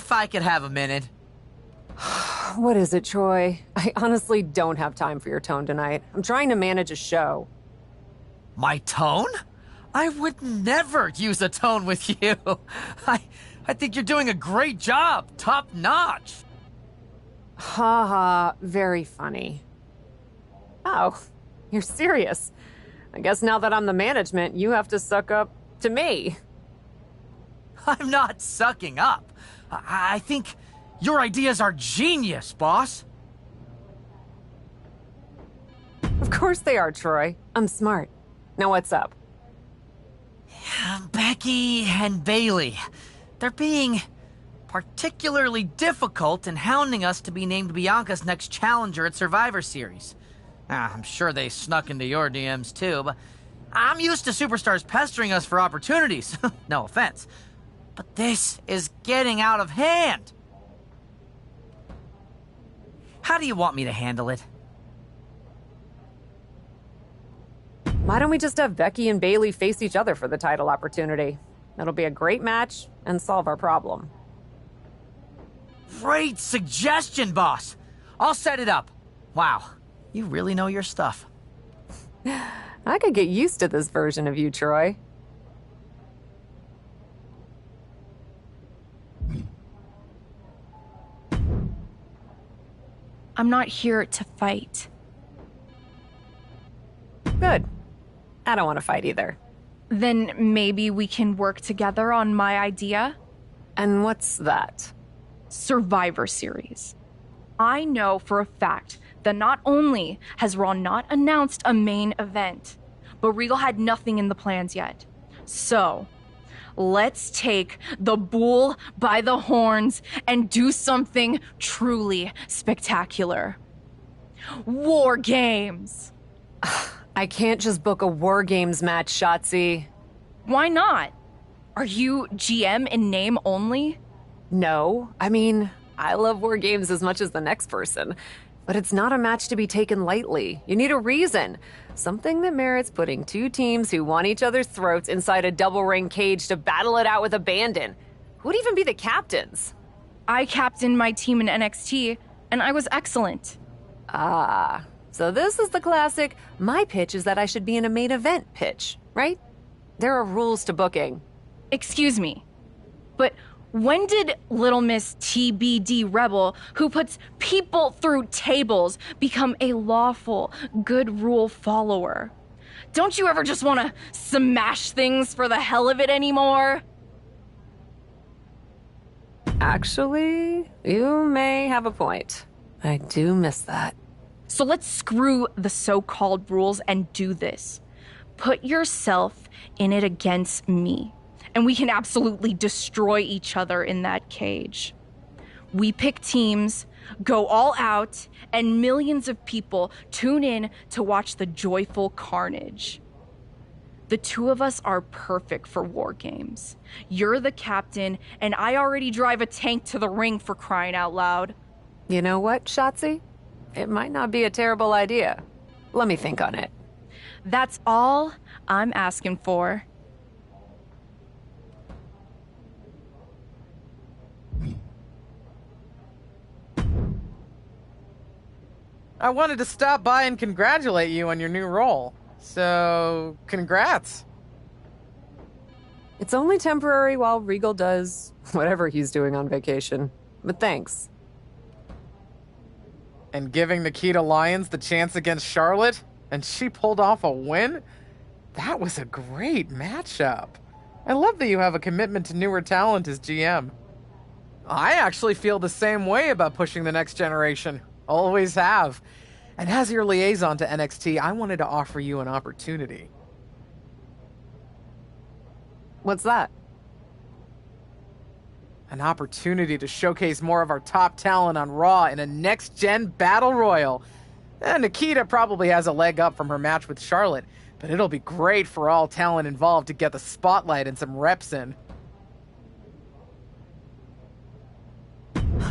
if I could have a minute. What is it, Troy? I honestly don't have time for your tone tonight. I'm trying to manage a show. My tone? I would never use a tone with you. I think you're doing a great job. Top notch. Ha ha, very funny. Oh, you're serious. I guess now that I'm the management, you have to suck up to me. I'm not sucking up. I think your ideas are genius, boss. Of course they are, Troy. I'm smart. Now what's up? Becky and Bailey. They're being particularly difficult in hounding us to be named Bianca's next challenger at Survivor Series. I'm sure they snuck into your DMs too, but I'm used to superstars pestering us for opportunities. No offense. But this is getting out of hand. How do you want me to handle it? Why don't we just have Becky and Bailey face each other for the title opportunity? It'll be a great match and solve our problem. Great suggestion, boss. I'll set it up. Wow, you really know your stuff. I could get used to this version of you, Troy. I'm not here to fight. Good. I don't want to fight either. Then maybe we can work together on my idea? And what's that? Survivor Series. I know for a fact that not only has Raw not announced a main event, but Regal had nothing in the plans yet. So, let's take the bull by the horns and do something truly spectacular. War Games! I can't just book a War Games match, Shotzi. Why not? Are you GM in name only? No. I mean, I love War Games as much as the next person. But it's not a match to be taken lightly. You need a reason. Something that merits putting two teams who want each other's throats inside a double ring cage to battle it out with abandon. Who'd even be the captains? I captained my team in NXT, and I was excellent. Ah, so this is the classic, my pitch is that I should be in a main event pitch, right? There are rules to booking. Excuse me, but when did Little Miss TBD Rebel, who puts people through tables, become a lawful, good rule follower? Don't you ever just want to smash things for the hell of it anymore? Actually, you may have a point. I do miss that. So let's screw the so-called rules and do this. Put yourself in it against me, and we can absolutely destroy each other in that cage. We pick teams, go all out, and millions of people tune in to watch the joyful carnage. The two of us are perfect for War Games. You're the captain, and I already drive a tank to the ring, for crying out loud. You know what, Shotzi? It might not be a terrible idea. Let me think on it. That's all I'm asking for. I wanted to stop by and congratulate you on your new role. So, congrats. It's only temporary while Regal does whatever he's doing on vacation. But thanks. And giving Nikita Lyons the chance against Charlotte, and she pulled off a win? That was a great matchup. I love that you have a commitment to newer talent as GM. I actually feel the same way about pushing the next generation. Always have. And as your liaison to NXT, I wanted to offer you an opportunity. What's that? An opportunity to showcase more of our top talent on Raw in a next-gen battle royal. Nikita probably has a leg up from her match with Charlotte, but it'll be great for all talent involved to get the spotlight and some reps in.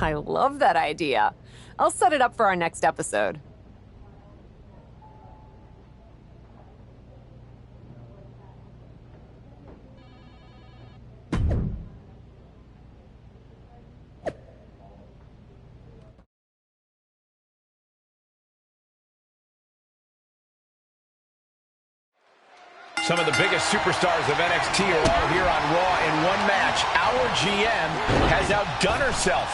I love that idea. I'll set it up for our next episode. Some of the biggest superstars of NXT are all here on Raw in one match. Our GM has outdone herself.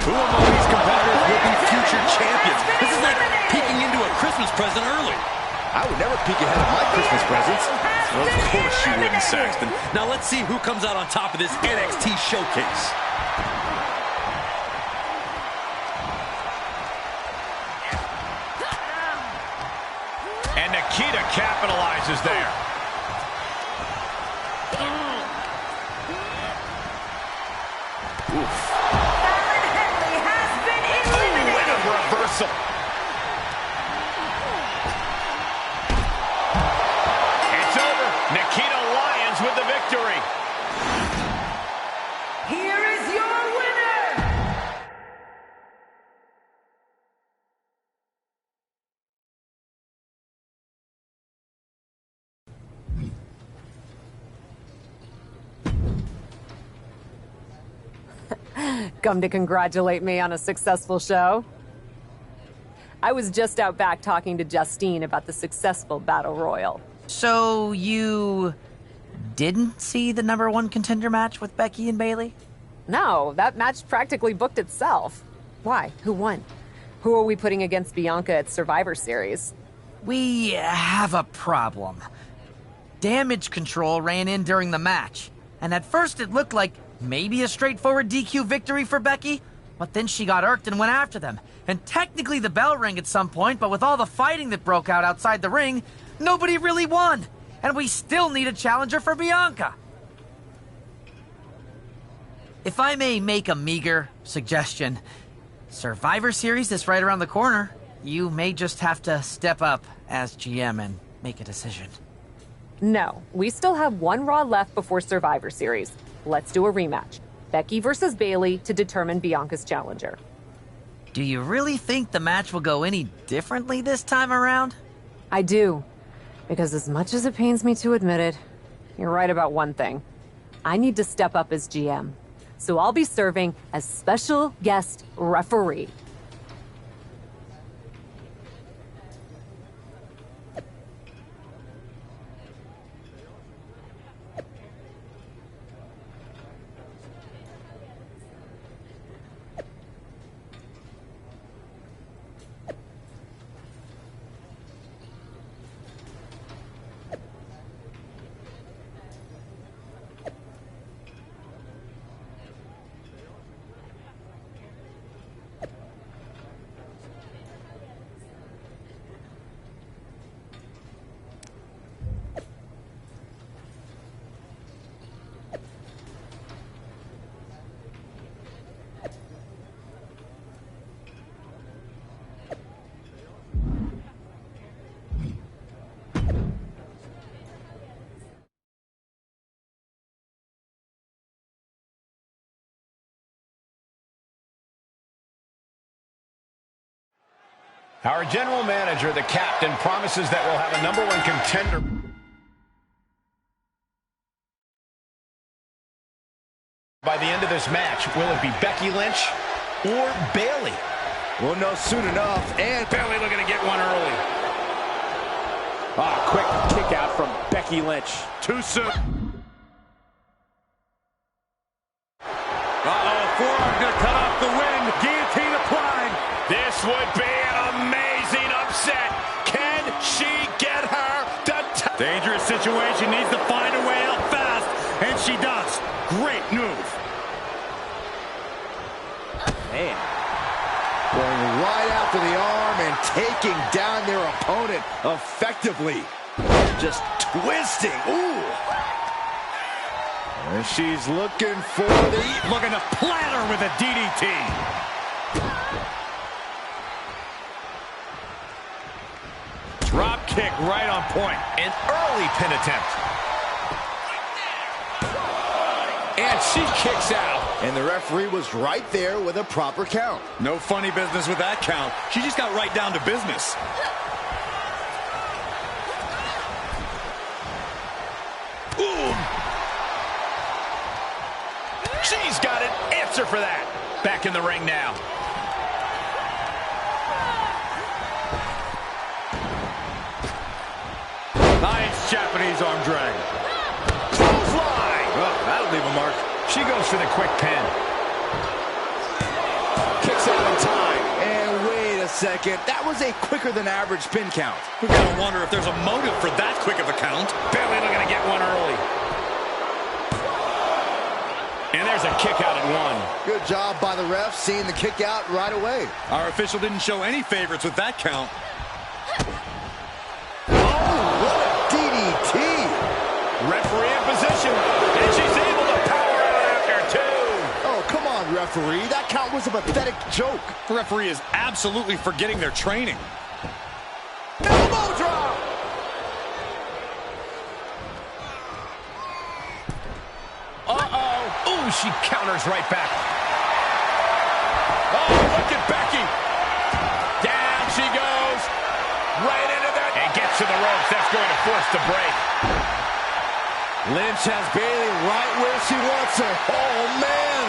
Who among these competitors will be future champions? This is like peeking into a Christmas present early. I would never peek ahead of my Christmas presents. Of course you wouldn't, Saxton. Now let's see who comes out on top of this NXT showcase. And Nikita capitalizes there. Reversal. It's over. Nikita Lyons with the victory. Here is your winner. Come to congratulate me on a successful show? I was just out back talking to Justine about the successful Battle Royal. So you didn't see the #1 contender match with Becky and Bayley? No, that match practically booked itself. Why? Who won? Who are we putting against Bianca at Survivor Series? We have a problem. Damage Control ran in during the match, and at first it looked like maybe a straightforward DQ victory for Becky, but then she got irked and went after them. And technically the bell rang at some point, but with all the fighting that broke out outside the ring, nobody really won. And we still need a challenger for Bianca. If I may make a meager suggestion, Survivor Series is right around the corner. You may just have to step up as GM and make a decision. No, we still have one Raw left before Survivor Series. Let's do a rematch. Becky versus Bayley to determine Bianca's challenger. Do you really think the match will go any differently this time around? I do. Because as much as it pains me to admit it, you're right about one thing. I need to step up as GM. So I'll be serving as special guest referee. Our general manager, the captain, promises that we'll have a #1 contender by the end of this match. Will it be Becky Lynch or Bayley? We'll know soon enough, and Bayley looking to get one early. quick kick out from Becky Lynch. Too soon. Forearm gonna cut off the wind. Guillotine applied. This would be an amazing upset. Can she get her? Dangerous situation. Needs to find a way out fast. And she does. Great move. Man. Going right after the arm and taking down their opponent effectively. Just twisting. Ooh. And she's looking for the... Looking to platter with a DDT. Drop kick right on point. An early pin attempt. And she kicks out. And the referee was right there with a proper count. No funny business with that count. She just got right down to business. Boom. She's got an answer for that. Back in the ring now. Nice Japanese arm drag. Clothesline! Oh, that'll leave a mark. She goes for the quick pin. Kicks out in time. And wait a second, that was a quicker than average pin count. We gotta wonder if there's a motive for that quick of a count. Bailey looking to get one early. And there's a kick out at 1. Good job by the ref seeing the kick out right away. Our official didn't show any favorites with that count. Oh, what a DDT. Referee in position. And she's able to power out after 2. Oh, come on, referee. That count was a pathetic joke. The referee is absolutely forgetting their training. Elbow drop. Uh-oh. Ooh, she counters right back. Oh, look at Becky. Down she goes. Right into that. And gets to the ropes. That's going to force the break. Lynch has Bayley right where she wants her. Oh, man.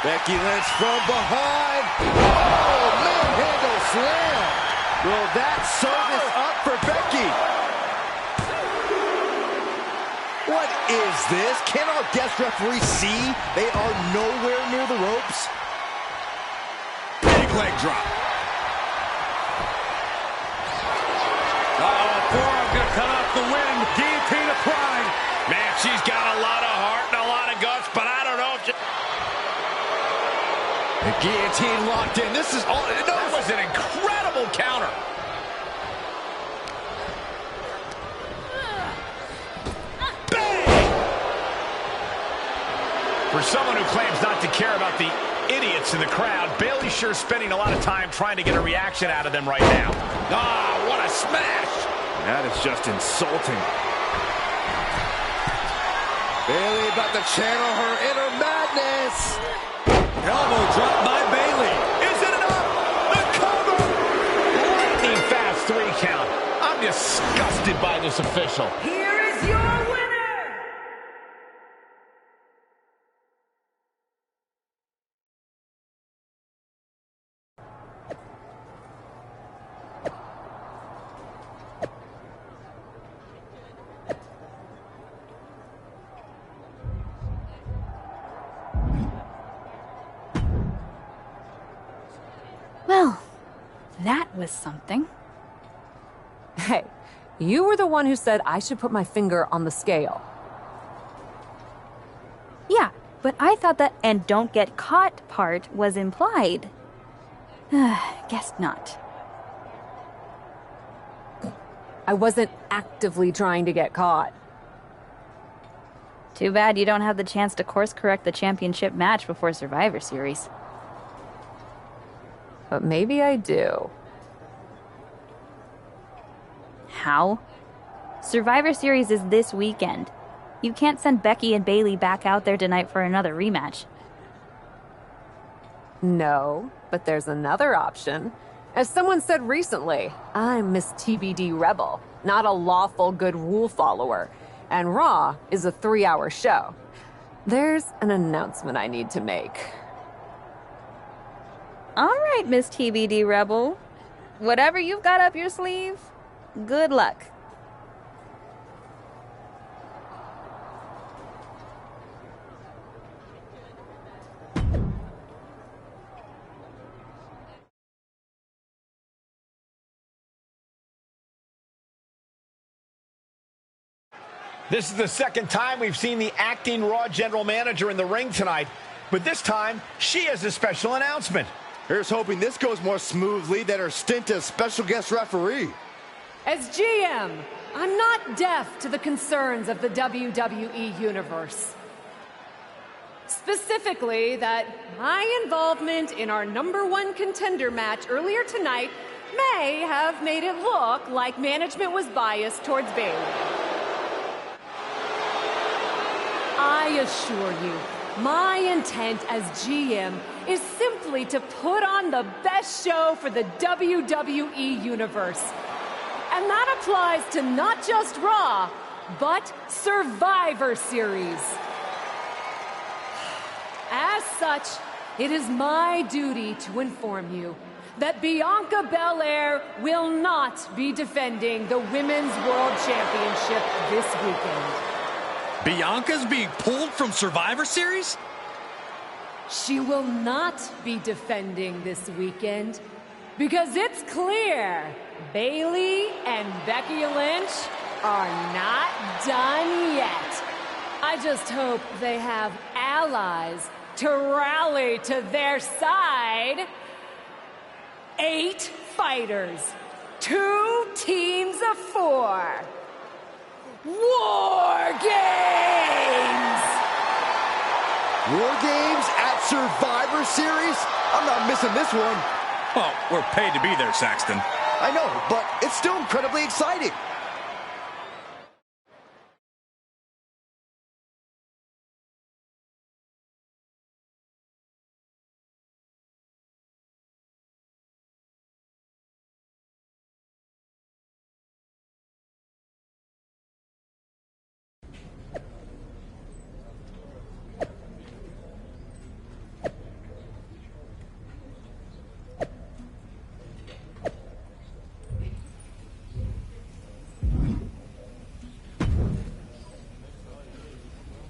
Becky Lynch from behind. Oh, manhandle slam. Will that service up for Becky? What is this? Can our guest referee see they are nowhere near the ropes? Big leg drop. Uh-oh, forearm gonna cut off the wind. Guillotine applied. Man, she's got a lot of heart and a lot of guts, but I don't know if she... The guillotine locked in. This is all... No, that was an incredible counter. For someone who claims not to care about the idiots in the crowd, Bayley's sure spending a lot of time trying to get a reaction out of them right now. Ah, what a smash! That is just insulting. Bayley about to channel her inner madness. Elbow drop by Bayley. Is it enough? The cover! Lightning fast 3 count. I'm disgusted by this official. Here is your winner! Well, that was something. Hey, you were the one who said I should put my finger on the scale. Yeah, but I thought that "and don't get caught" part was implied. Guess not. I wasn't actively trying to get caught. Too bad you don't have the chance to course correct the championship match before Survivor Series. But maybe I do. How? Survivor Series is this weekend. You can't send Becky and Bayley back out there tonight for another rematch. No, but there's another option. As someone said recently, I'm Miss TBD Rebel, not a lawful good rule follower. And Raw is a 3-hour show. There's an announcement I need to make. All right, Miss TBD Rebel. Whatever you've got up your sleeve, good luck. This is the second time we've seen the acting Raw general manager in the ring tonight, but this time she has a special announcement. Here's hoping this goes more smoothly than her stint as special guest referee. As GM, I'm not deaf to the concerns of the WWE Universe. Specifically, that my involvement in our #1 contender match earlier tonight may have made it look like management was biased towards Bayley. I assure you, my intent as GM is simply to put on the best show for the WWE Universe. And that applies to not just Raw, but Survivor Series. As such, it is my duty to inform you that Bianca Belair will not be defending the Women's World Championship this weekend. Bianca's being pulled from Survivor Series? She will not be defending this weekend because it's clear Bayley and Becky Lynch are not done yet. I just hope they have allies to rally to their side. 8 fighters, 2 teams of 4. War Games! War Games at Survivor Series? I'm not missing this one. Well, we're paid to be there, Saxton. I know, but it's still incredibly exciting.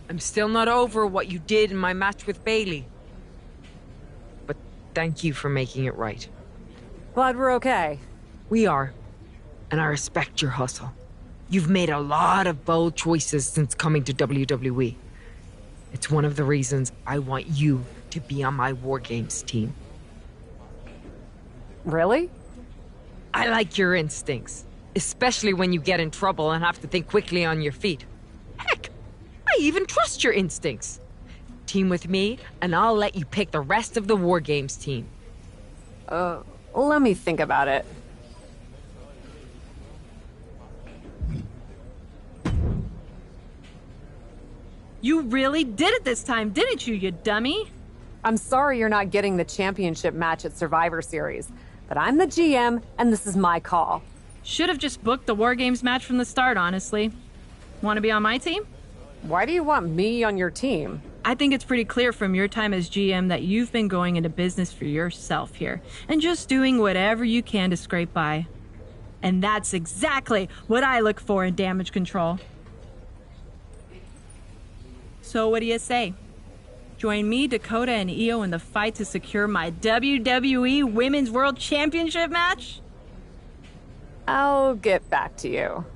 I'm still not over what you did in my match with Bayley. But thank you for making it right. Glad we're okay. We are. And I respect your hustle. You've made a lot of bold choices since coming to WWE. It's one of the reasons I want you to be on my War Games team. Really? I like your instincts, especially when you get in trouble and have to think quickly on your feet. Heck, I even trust your instincts. Team with me, and I'll let you pick the rest of the War Games team. Let me think about it. You really did it this time, didn't you, you dummy? I'm sorry you're not getting the championship match at Survivor Series, but I'm the GM, and this is my call. Should have just booked the War Games match from the start, honestly. Want to be on my team? Why do you want me on your team? I think it's pretty clear from your time as GM that you've been going into business for yourself here, and just doing whatever you can to scrape by. And that's exactly what I look for in damage control. So what do you say? Join me, Dakota, and Io in the fight to secure my WWE Women's World Championship match? I'll get back to you.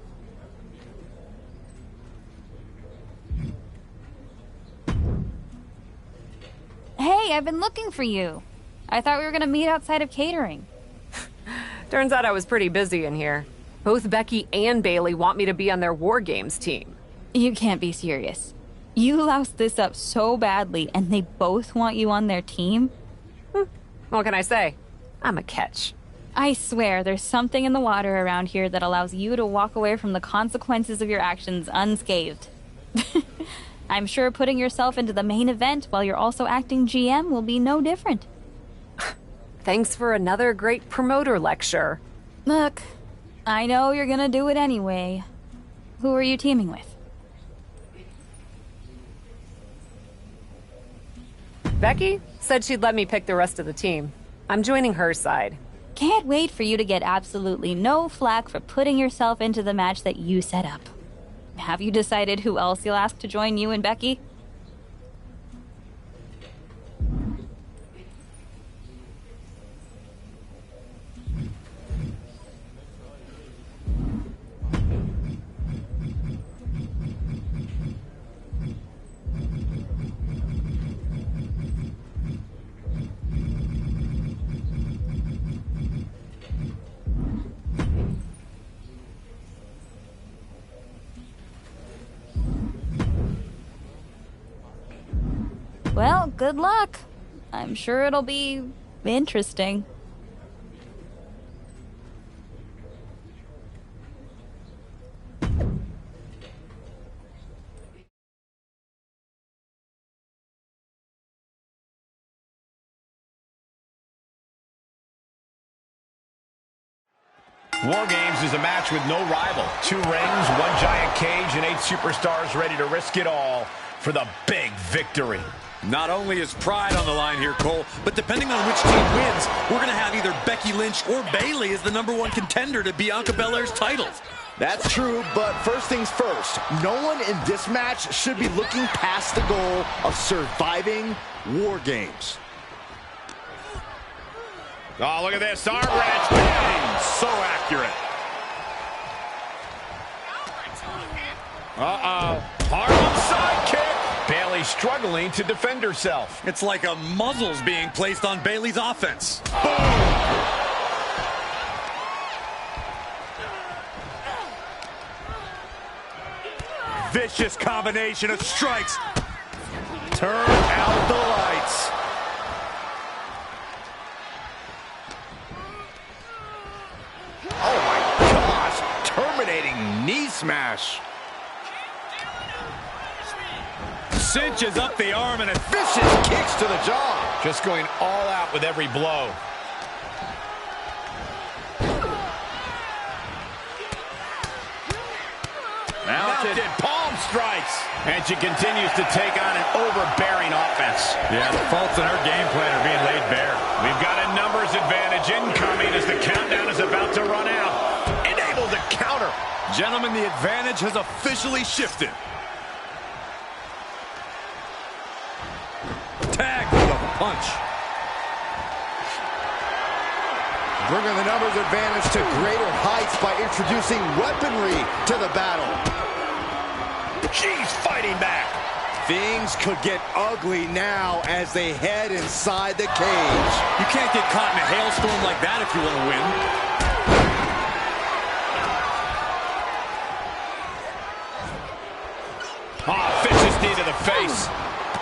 Hey, I've been looking for you. I thought we were gonna meet outside of catering. Turns out I was pretty busy in here. Both Becky and Bayley want me to be on their War Games team. You can't be serious. You loused this up so badly, and they both want you on their team? What can I say? I'm a catch. I swear, there's something in the water around here that allows you to walk away from the consequences of your actions unscathed. I'm sure putting yourself into the main event while you're also acting GM will be no different. Thanks for another great promoter lecture. Look, I know you're gonna do it anyway. Who are you teaming with? Becky said she'd let me pick the rest of the team. I'm joining her side. Can't wait for you to get absolutely no flack for putting yourself into the match that you set up. Have you decided who else you'll ask to join you and Becky? Well, good luck. I'm sure it'll be interesting. War Games is a match with no rival. 2 rings, 1 giant cage, and 8 superstars ready to risk it all for the big victory. Not only is pride on the line here, Cole, but depending on which team wins, we're going to have either Becky Lynch or Bayley as the #1 contender to Bianca Belair's title. That's true, but first things first, no one in this match should be looking past the goal of surviving War Games. Oh, look at this. Arm wrench. Bang! So accurate. Uh-oh. Harlem sidekick. Bayley struggling to defend herself. It's like a muzzle's being placed on Bayley's offense. Boom! Vicious combination of strikes. Turn out the lights. Oh my gosh, terminating knee smash. Cinches up the arm and a Vicious kicks to the jaw. Just going all out with every blow. Mounted palm strikes. And she continues to take on an overbearing offense. Yeah, the faults in her game plan are being laid bare. We've got a numbers advantage incoming as the countdown is about to run out. And able to counter. Gentlemen, the advantage has officially shifted. Tag with a punch. Bringing the numbers advantage to greater heights by introducing weaponry to the battle. She's fighting back. Things could get ugly now as they head inside the cage. You can't get caught in a hailstorm like that if you want to win. Vicious knee to the face.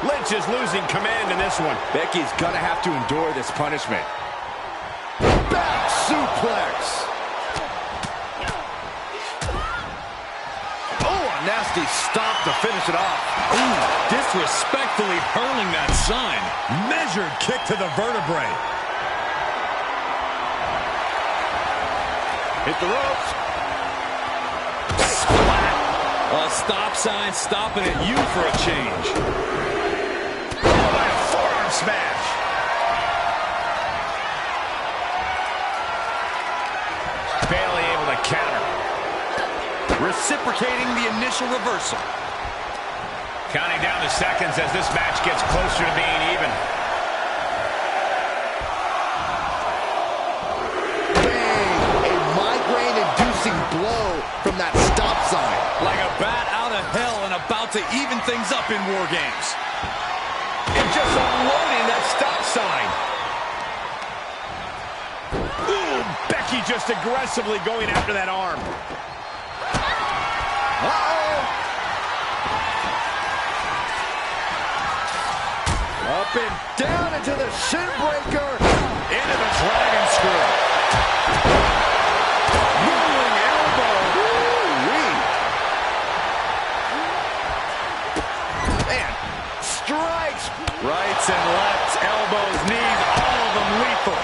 Lynch is losing command in this one. Becky's gonna have to endure this punishment. Back suplex. Oh, a nasty stop to finish it off. Ooh, disrespectfully hurling that sign. Measured kick to the vertebrae. Hit the ropes. Splat. A stop sign stopping at you for a change. Oh, and a forearm smash. Bayley able to counter. Reciprocating the initial reversal. Counting down the seconds as this match gets closer to being even. Bang! A migraine-inducing blow from that stop sign. Like a bat out of hell and about to even things up in War Games. And just unloading that stop sign. Ooh, Becky just aggressively going after that arm. Uh-oh! Up and down into the shin breaker. Into the dragon screw. Rolling elbow. Woo-wee. Man, strikes. Rights and lefts, elbows, knees, all of them lethal.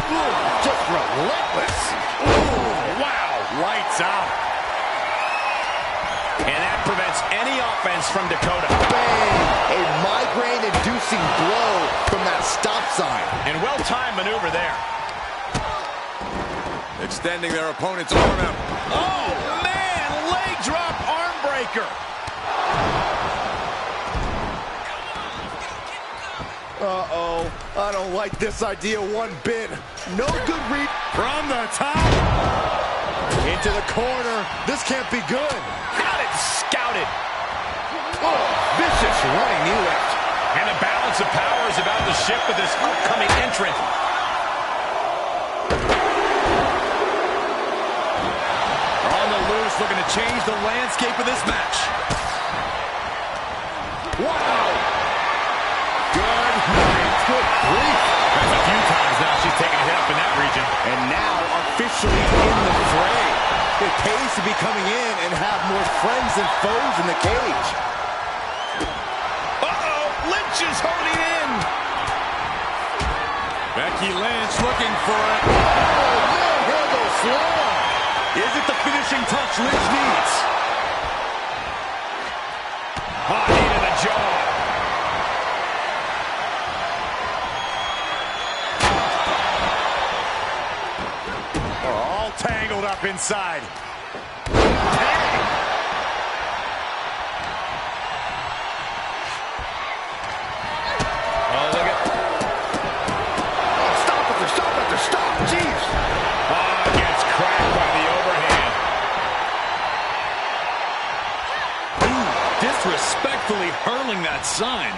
Ooh, just relentless. Ooh, wow. Lights out. And that prevents any offense from Dakota. Bang! A migraine-inducing blow from that stop sign. And well-timed maneuver there. Extending their opponent's arm out. Oh, man! Leg drop arm breaker. Uh-oh. I don't like this idea one bit. No good read. From the top. Into the corner. This can't be good. Got it scouted. Oh, vicious running knee lift. And the balance of power is about to shift with this upcoming entrant. On the loose, looking to change the landscape of this match. Wow. Good night. Good grief. That's a few times now she's taken a hit up in that region. And now officially in the fray. It pays to be coming in and have more friends than foes in the cage. Uh-oh, Lynch is holding in. Becky Lynch looking for it. Oh, man, here goes Slam. Is it the finishing touch Lynch needs? Oh, knee to the jaw. tangled up inside. Oh, look at... Oh, stop. Jeez. Oh, gets cracked by the overhand. Ooh, disrespectfully hurling that sign.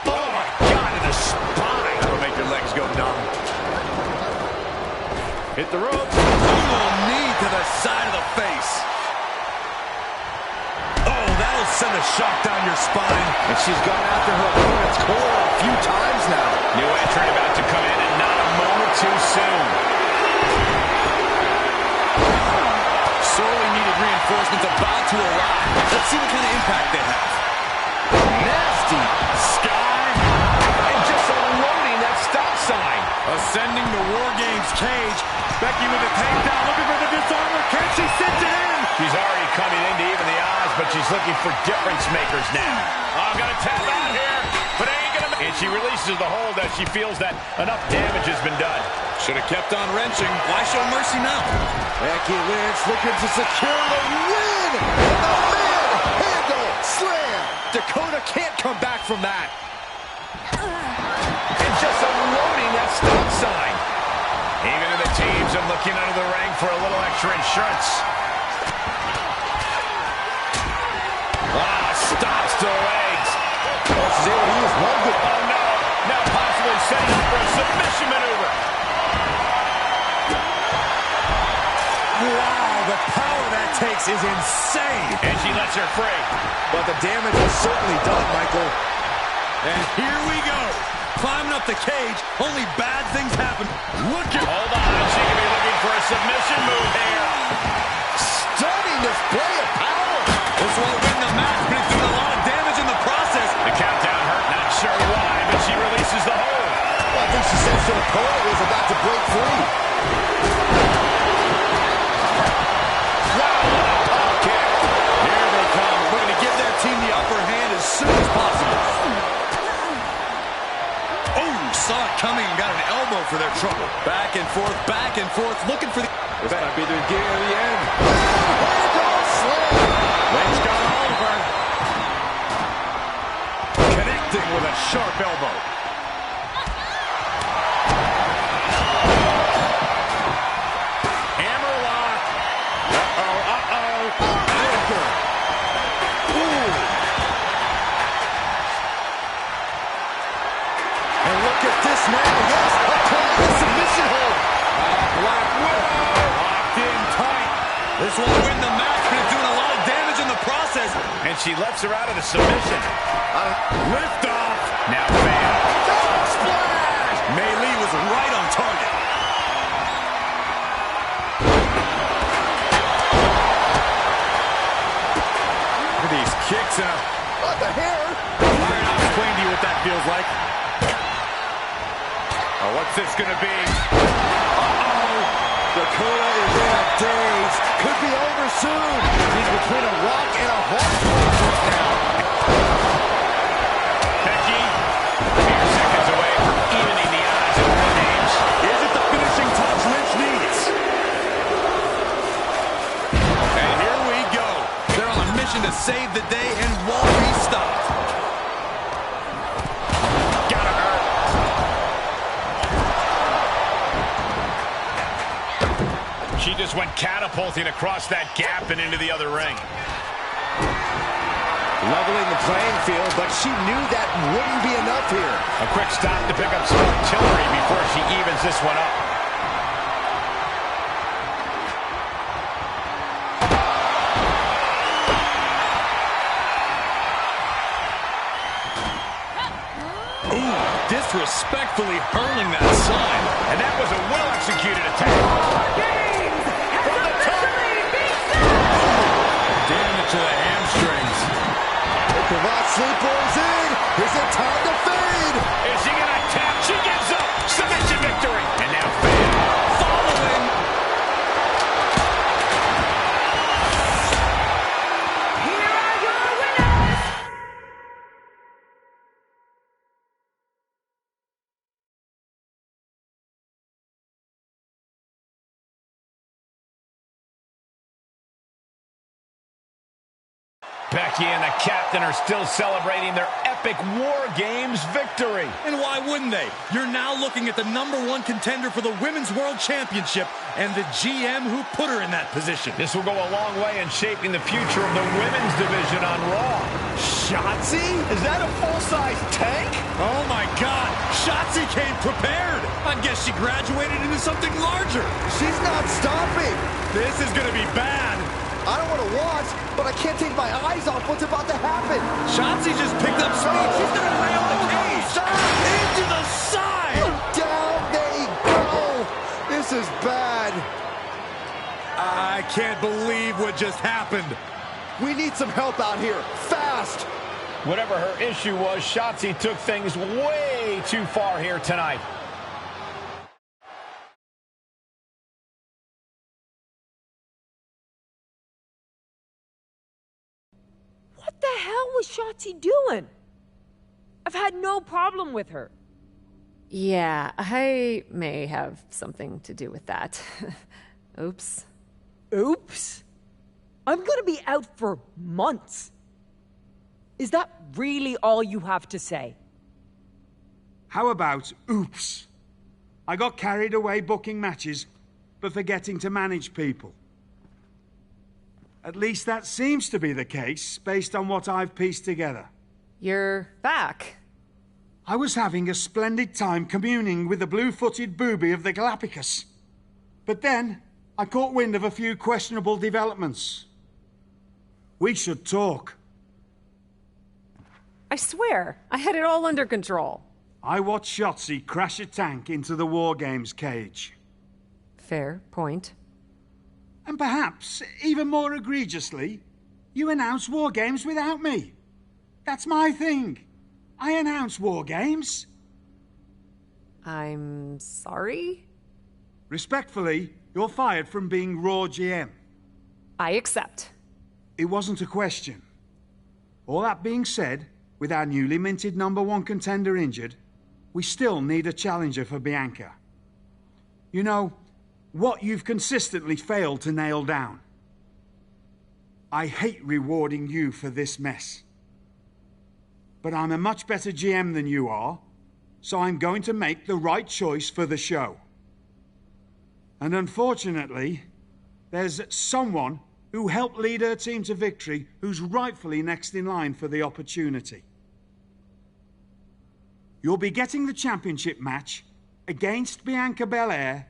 Oh, my God, in the spine. That'll make your legs go numb. Hit the ropes. Brutal knee to the side of the face. Oh, that'll send a shock down your spine. And she's gone after her opponent's core a few times now. New entrant about to come in, and not a moment too soon. Sorely needed reinforcements about to arrive. Let's see what kind of impact they have. Nasty. Sky. And just unloading that stop sign. Ascending the War Games cage. Becky with a takedown, looking for the disarmer. Can she cinch it in? She's already coming in to even the odds, but she's looking for difference makers now. Oh, gonna tap out here, but ain't gonna. And she releases the hold as she feels that enough damage has been done. Should have kept on wrenching. Why show mercy now? Becky Lynch looking to secure the win. And the manhandle slam. Dakota can't come back from that. And just unloading that stop sign. Even in the teams are looking under the ring for a little extra insurance. Ah, stops to the legs. Oh, she's able to use one good. Oh, no. Now possibly setting up for a submission maneuver. Wow, the power that takes is insane. And she lets her free. But the damage is certainly done, Michael. And here we go. Climbing up the cage, only bad things happen. Look at... Hold on, she could be looking for a submission move here. Stunning display of power. This won't win the match, but it's doing a lot of damage in the process. The countdown hurt, not sure why, but she releases the hold. Well, I think she sensed her opponent was about to break free. Wow, what a pop kick. Here they come, looking to give their team the upper hand as soon as possible. Oh, saw it coming and got an elbow for their trouble. Back and forth, looking for the... This might be the beginning of the end. Slam. Lynch got over. Connecting with a sharp elbow. Hammerlock. Uh-oh. Anchor. Ooh. And look at this now. Yes, applying the submission hold. Black Widow. Locked in tight. This won't win the match, but it's doing a lot of damage in the process. And she lets her out of the submission. Lift off. Now bam. Oh, splash. Mei Lee was right on target. Look at these kicks and a... What the hair? I'll explain to you what that feels like. Oh, what's this gonna be? Dakota is in a daze. Could be over soon. She's between a rock and a hard place right now. Becky, mere seconds away from evening the odds in War Games. Is it the finishing touch Lynch needs? And here we go. They're on a mission to save the day and won't be stopped. Gotta hurt. She just went catapulting across that gap and into the other ring. Leveling the playing field, but she knew that wouldn't be enough here. A quick stop to pick up some artillery before she evens this one up. Ooh, disrespectfully hurling that sign. And that was a well-executed attack. Damage to the hamstrings. The cravat sleepers in. Is it time to fade? Is she gonna tap? She gives up. Submission victory. And now fade. Becky and the captain are still celebrating their epic War Games victory. And why wouldn't they? You're now looking at the #1 contender for the Women's World Championship and the GM who put her in that position. This will go a long way in shaping the future of the women's division on Raw. Shotzi? Is that a full-size tank? Oh my God, Shotzi came prepared. I guess she graduated into something larger. She's not stopping. This is gonna be bad. I don't want to watch, but I can't take my eyes off what's about to happen. Shotzi just picked up speed. She's gonna rail the cage. Into the side. Down they go. This is bad. I can't believe what just happened. We need some help out here, fast. Whatever her issue was, Shotzi took things way too far here tonight. What the hell was Shotzi doing? I've had no problem with her. Yeah, I may have something to do with that. Oops. Oops. I'm gonna be out for months. Is that really all you have to say? How about oops? I got carried away booking matches, but forgetting to manage people. At least that seems to be the case, based on what I've pieced together. You're back. I was having a splendid time communing with the blue-footed booby of the Galapagos. But then, I caught wind of a few questionable developments. We should talk. I swear, I had it all under control. I watched Shotzi crash a tank into the War Games cage. Fair point. And perhaps, even more egregiously, you announce War Games without me. That's my thing. I announce War Games. I'm sorry? Respectfully, you're fired from being Raw GM. I accept. It wasn't a question. All that being said, with our newly minted #1 contender injured, we still need a challenger for Bianca. You know, what you've consistently failed to nail down. I hate rewarding you for this mess. But I'm a much better GM than you are, so I'm going to make the right choice for the show. And unfortunately, there's someone who helped lead her team to victory who's rightfully next in line for the opportunity. You'll be getting the championship match against Bianca Belair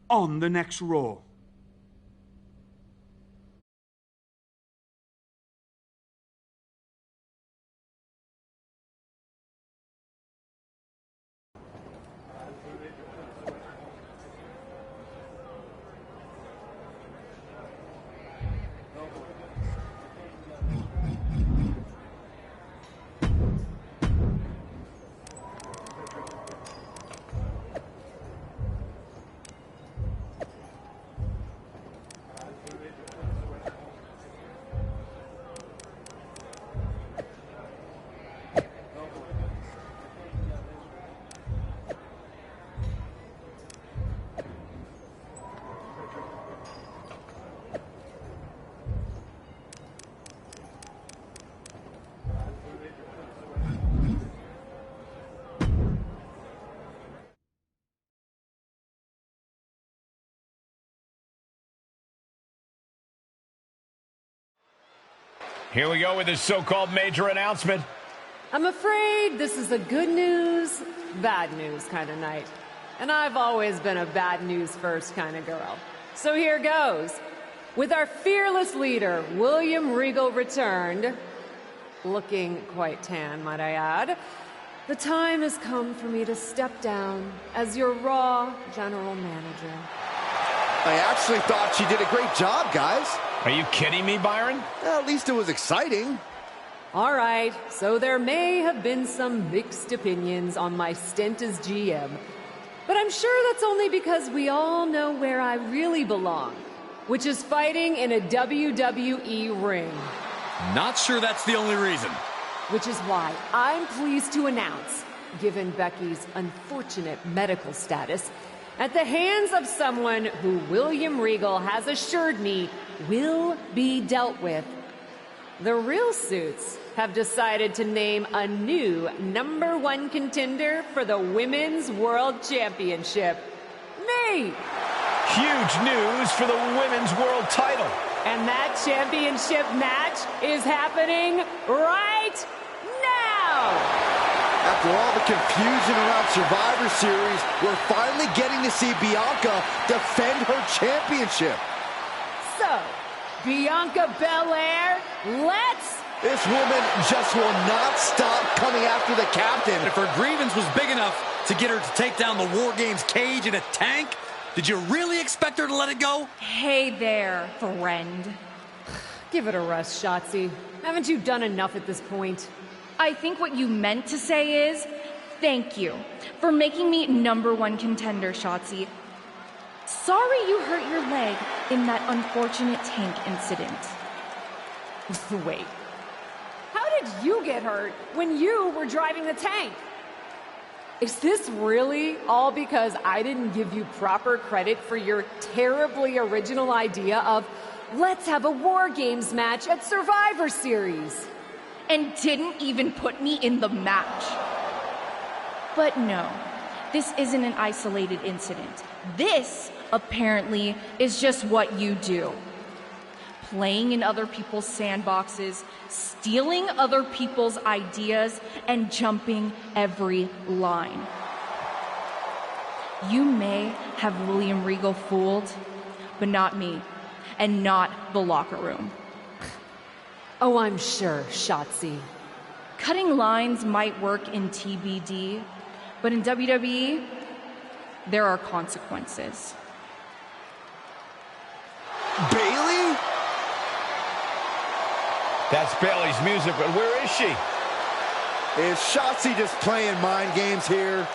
on the next Raw. Here we go with this so-called major announcement. I'm afraid this is a good news, bad news kind of night. And I've always been a bad news first kind of girl. So here goes. With our fearless leader, William Regal, returned, looking quite tan, might I add, the time has come for me to step down as your Raw General Manager. I actually thought she did a great job, guys. Are you kidding me, Byron? At least it was exciting. All right, so there may have been some mixed opinions on my stint as GM. But I'm sure that's only because we all know where I really belong, which is fighting in a WWE ring. Not sure that's the only reason. Which is why I'm pleased to announce, given Becky's unfortunate medical status, at the hands of someone who William Regal has assured me will be dealt with, The real suits have decided to name a new #1 contender for the Women's World Championship. Me! Huge news for the Women's World title. And that championship match is happening right now! After all the confusion around Survivor Series, we're finally getting to see Bianca defend her championship. So, Bianca Belair, let's... This woman just will not stop coming after the captain. If her grievance was big enough to get her to take down the War Games cage in a tank, did you really expect her to let it go? Hey there, friend. Give it a rest, Shotzi. Haven't you done enough at this point? I think what you meant to say is, thank you for making me #1 contender, Shotzi. Sorry you hurt your leg in that unfortunate tank incident. Wait. How did you get hurt when you were driving the tank? Is this really all because I didn't give you proper credit for your terribly original idea of let's have a War Games match at Survivor Series? And didn't even put me in the match. But no, this isn't an isolated incident. This, apparently, is just what you do. Playing in other people's sandboxes, stealing other people's ideas, and jumping every line. You may have William Regal fooled, but not me, and not the locker room. Oh, I'm sure, Shotzi. Cutting lines might work in TBD, but in WWE, there are consequences. Bayley? That's Bayley's music, but where is she? Is Shotzi just playing mind games here?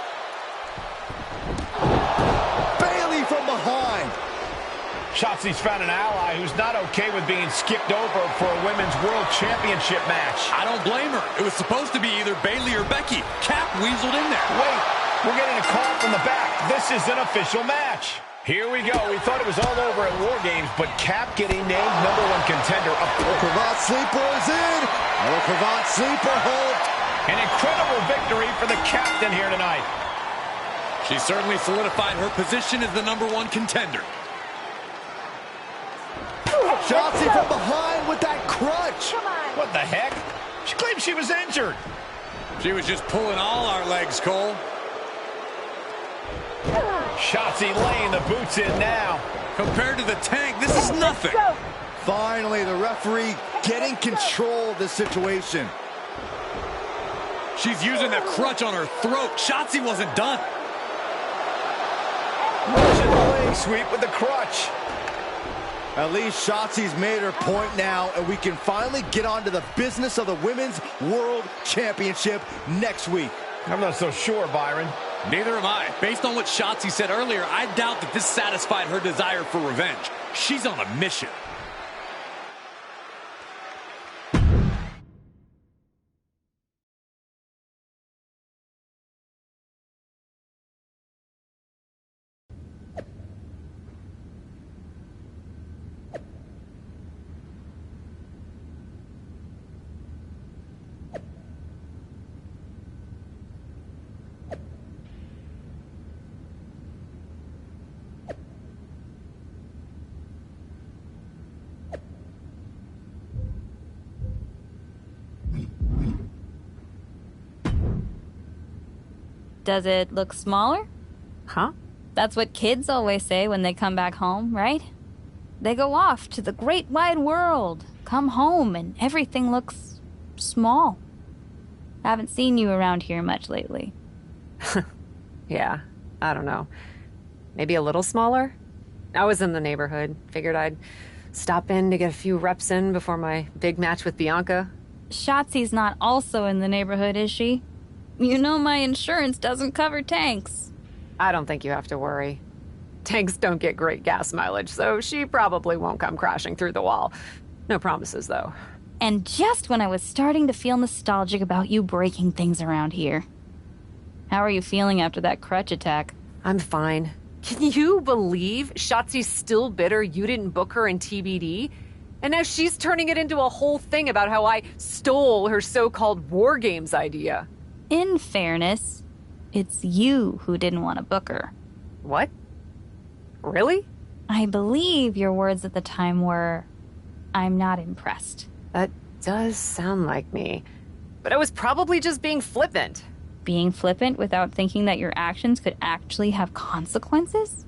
Bayley from behind. Shotzi's found an ally who's not okay with being skipped over for a Women's World Championship match. I don't blame her. It was supposed to be either Bayley or Becky. Cap weaseled in there. Wait, we're getting a call from the back. This is an official match. Here we go. We thought it was all over at War Games, but Cap getting named #1 contender. Cravat Sleeper is in. Another Cravat Sleeper hold. An incredible victory for the captain here tonight. She certainly solidified her position as the #1 contender. Shotzi from behind with that crutch. What the heck? She claimed she was injured. She was just pulling all our legs, Cole. Shotzi laying the boots in now. Compared to the tank, this is nothing. Finally, the referee getting control of the situation. She's using the crutch on her throat. Shotzi wasn't done. Russian leg sweep with the crutch. At least Shotzi's made her point now, and we can finally get on to the business of the Women's World Championship next week. I'm not so sure, Byron. Neither am I. Based on what Shotzi said earlier, I doubt that this satisfied her desire for revenge. She's on a mission. Does it look smaller? Huh? That's what kids always say when they come back home, right? They go off to the great wide world, come home, and everything looks small. I haven't seen you around here much lately. Yeah, I don't know. Maybe a little smaller? I was in the neighborhood. Figured I'd stop in to get a few reps in before my big match with Bianca. Shotzi's not also in the neighborhood, is she? You know my insurance doesn't cover tanks. I don't think you have to worry. Tanks don't get great gas mileage, so she probably won't come crashing through the wall. No promises, though. And just when I was starting to feel nostalgic about you breaking things around here. How are you feeling after that crutch attack? I'm fine. Can you believe Shotzi's still bitter you didn't book her in TBD? And now she's turning it into a whole thing about how I stole her so-called War Games idea. In fairness, it's you who didn't want to book her. What? Really? I believe your words at the time were, "I'm not impressed." That does sound like me. But I was probably just being flippant. Being flippant without thinking that your actions could actually have consequences?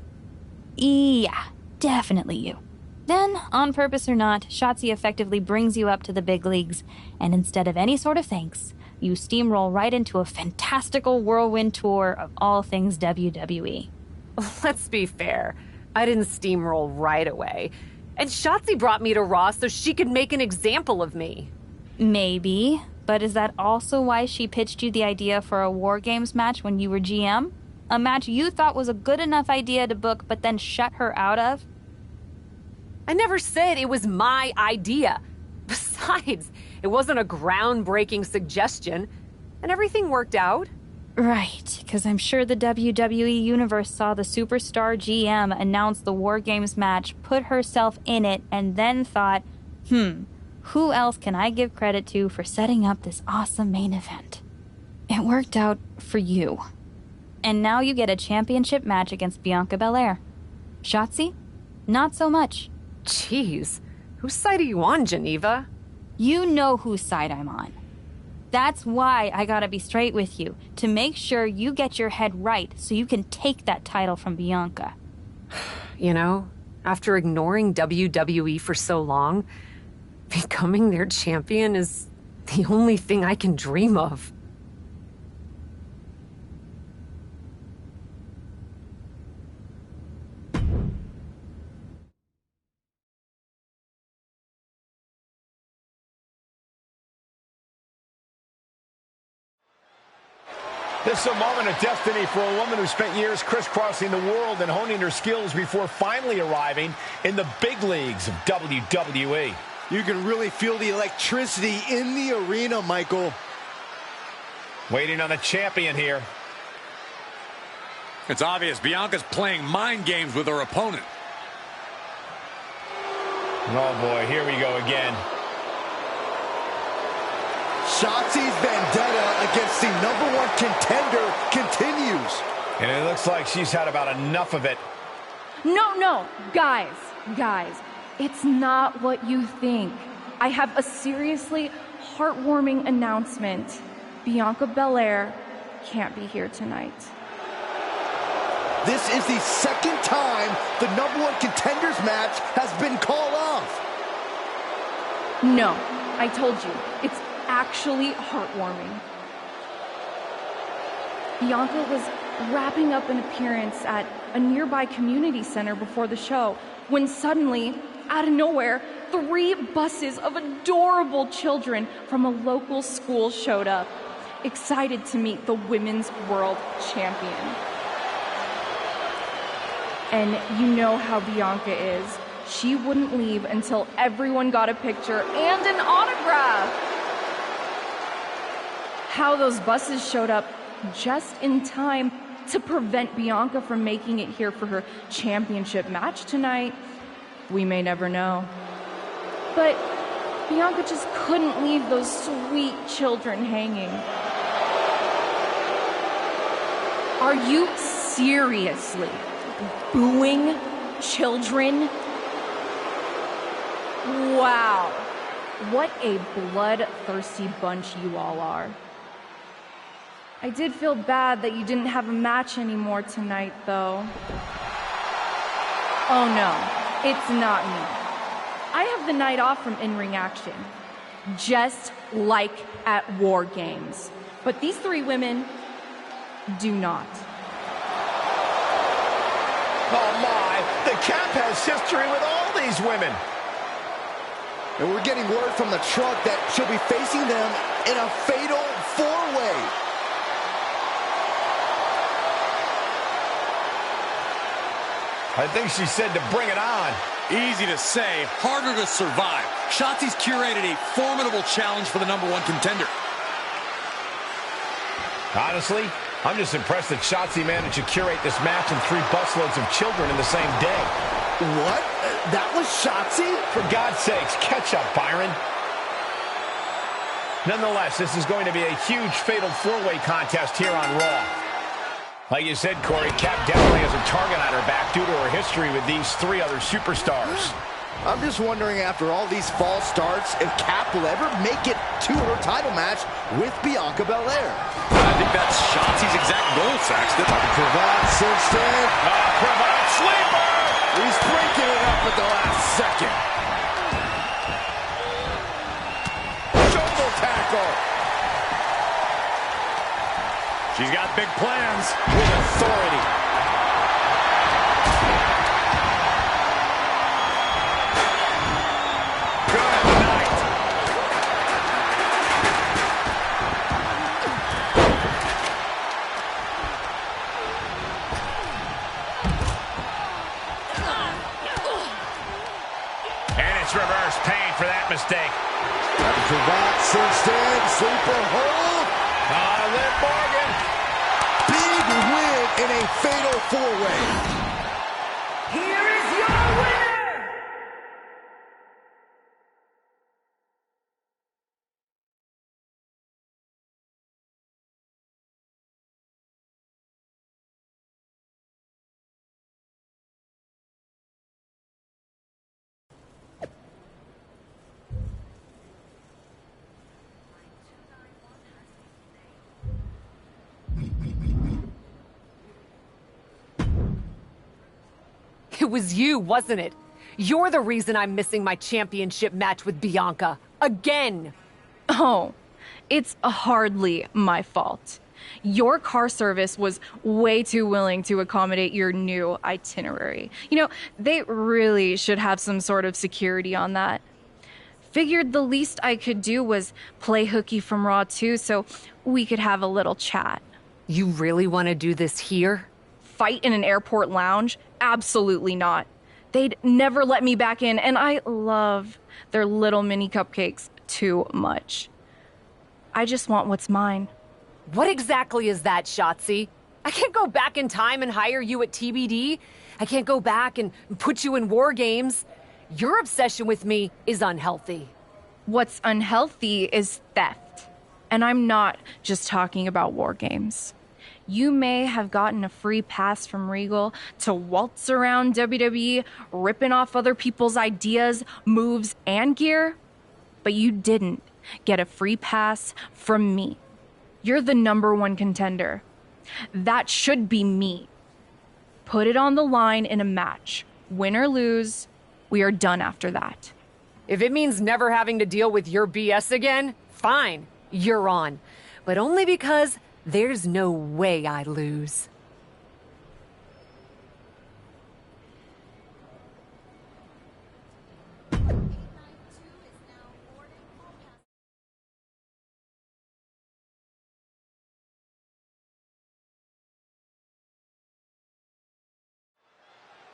Yeah, definitely you. Then, on purpose or not, Shotzi effectively brings you up to the big leagues, and instead of any sort of thanks, you steamroll right into a fantastical whirlwind tour of all things WWE. Let's be fair. I didn't steamroll right away. And Shotzi brought me to Raw so she could make an example of me. Maybe, but is that also why she pitched you the idea for a War Games match when you were GM? A match you thought was a good enough idea to book but then shut her out of? I never said it was my idea. Besides, it wasn't a groundbreaking suggestion, and everything worked out. Right, because I'm sure the WWE Universe saw the superstar GM announce the War Games match, put herself in it, and then thought, who else can I give credit to for setting up this awesome main event? It worked out for you. And now you get a championship match against Bianca Belair. Shotzi? Not so much. Jeez, whose side are you on, Geneva? You know whose side I'm on. That's why I gotta be straight with you, to make sure you get your head right so you can take that title from Bianca. You know, after ignoring WWE for so long, becoming their champion is the only thing I can dream of. This is a moment of destiny for a woman who spent years crisscrossing the world and honing her skills before finally arriving in the big leagues of WWE. You can really feel the electricity in the arena, Michael. Waiting on the champion here. It's obvious Bianca's playing mind games with her opponent. Oh boy, here we go again. Shotzi's vendetta against the #1 contender continues. And it looks like she's had about enough of it. No, guys, it's not what you think. I have a seriously heartwarming announcement. Bianca Belair can't be here tonight. This is the second time the #1 contenders match has been called off. No, I told you, it's actually heartwarming. Bianca was wrapping up an appearance at a nearby community center before the show when suddenly, out of nowhere, 3 buses of adorable children from a local school showed up, excited to meet the Women's World Champion. And you know how Bianca is. She wouldn't leave until everyone got a picture and an autograph. How those buses showed up just in time to prevent Bianca from making it here for her championship match tonight, we may never know. But Bianca just couldn't leave those sweet children hanging. Are you seriously booing children? Wow, what a bloodthirsty bunch you all are. I did feel bad that you didn't have a match anymore tonight, though. Oh no, it's not me. I have the night off from in-ring action, just like at War Games. But these 3 women do not. Oh my, the Cap has history with all these women. And we're getting word from the truck that she'll be facing them in a fatal 4-way. I think she said to bring it on. Easy to say, harder to survive. Shotzi's curated a formidable challenge for the #1 contender. Honestly, I'm just impressed that Shotzi managed to curate this match and 3 busloads of children in the same day. What? That was Shotzi? For God's sakes, catch up, Byron. Nonetheless, this is going to be a huge fatal four-way contest here on Raw. Like you said, Corey, Cap definitely has a target on her back due to her history with these three other superstars. I'm just wondering, after all these false starts, if Cap will ever make it to her title match with Bianca Belair. I think that's Shotzi's exact goal, Saxton. Cravat cinched in. Cravat sleeper! He's breaking it up at the last second. Shoulder tackle. She's got big plans. With authority. Good night. And it's reverse pain for that mistake. Cravat cinched in. Sleeper hold. Liv Morgan. Big win in a fatal four-way. Here is your winner! It was you, wasn't it? You're the reason I'm missing my championship match with Bianca. Again! Oh, it's hardly my fault. Your car service was way too willing to accommodate your new itinerary. You know, they really should have some sort of security on that. Figured the least I could do was play hooky from Raw 2 so we could have a little chat. You really want to do this here? Fight in an airport lounge? Absolutely not. They'd never let me back in, and I love their little mini cupcakes too much. I just want what's mine. What exactly is that, Shotzi? I can't go back in time and hire you at TBD. I can't go back and put you in War Games. Your obsession with me is unhealthy. What's unhealthy is theft. And I'm not just talking about War Games. You may have gotten a free pass from Regal to waltz around WWE, ripping off other people's ideas, moves, and gear, but you didn't get a free pass from me. You're the #1 contender. That should be me. Put it on the line in a match. Win or lose, we are done after that. If it means never having to deal with your BS again, fine, you're on. But only because there's no way I lose.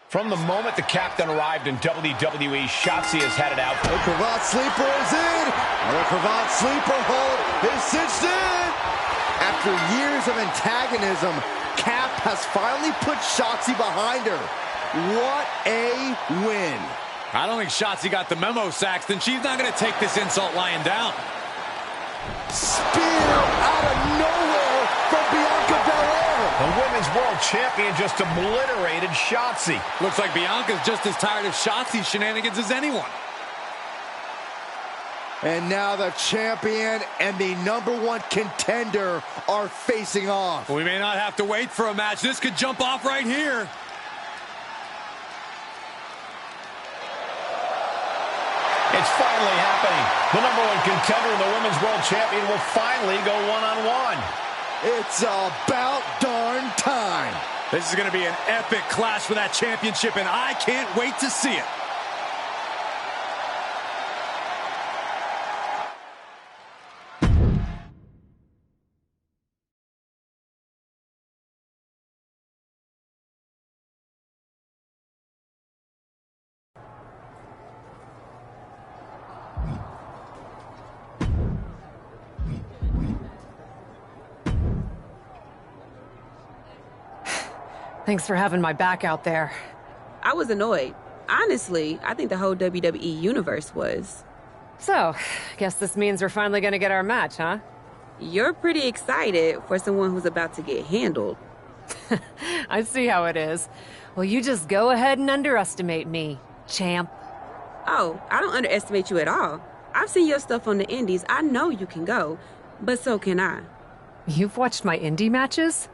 From the moment the captain arrived in WWE, Shotzi has had it out. The Cravat sleeper is in. The Cravat sleeper hold is cinched in. After years of antagonism, Cap has finally put Shotzi behind her. What a win. I don't think Shotzi got the memo, Saxton. She's not going to take this insult lying down. Spear out of nowhere from Bianca Belair. The Women's World Champion just obliterated Shotzi. Looks like Bianca's just as tired of Shotzi's shenanigans as anyone. And now the champion and the #1 contender are facing off. We may not have to wait for a match. This could jump off right here. It's finally happening. The #1 contender and the Women's World Champion will finally go one-on-one. It's about darn time. This is going to be an epic clash for that championship, and I can't wait to see it. Thanks for having my back out there. I was annoyed. Honestly, I think the whole WWE universe was. So, guess this means we're finally gonna get our match, huh? You're pretty excited for someone who's about to get handled. I see how it is. Well, you just go ahead and underestimate me, champ. Oh, I don't underestimate you at all. I've seen your stuff on the indies. I know you can go, but so can I. You've watched my indie matches?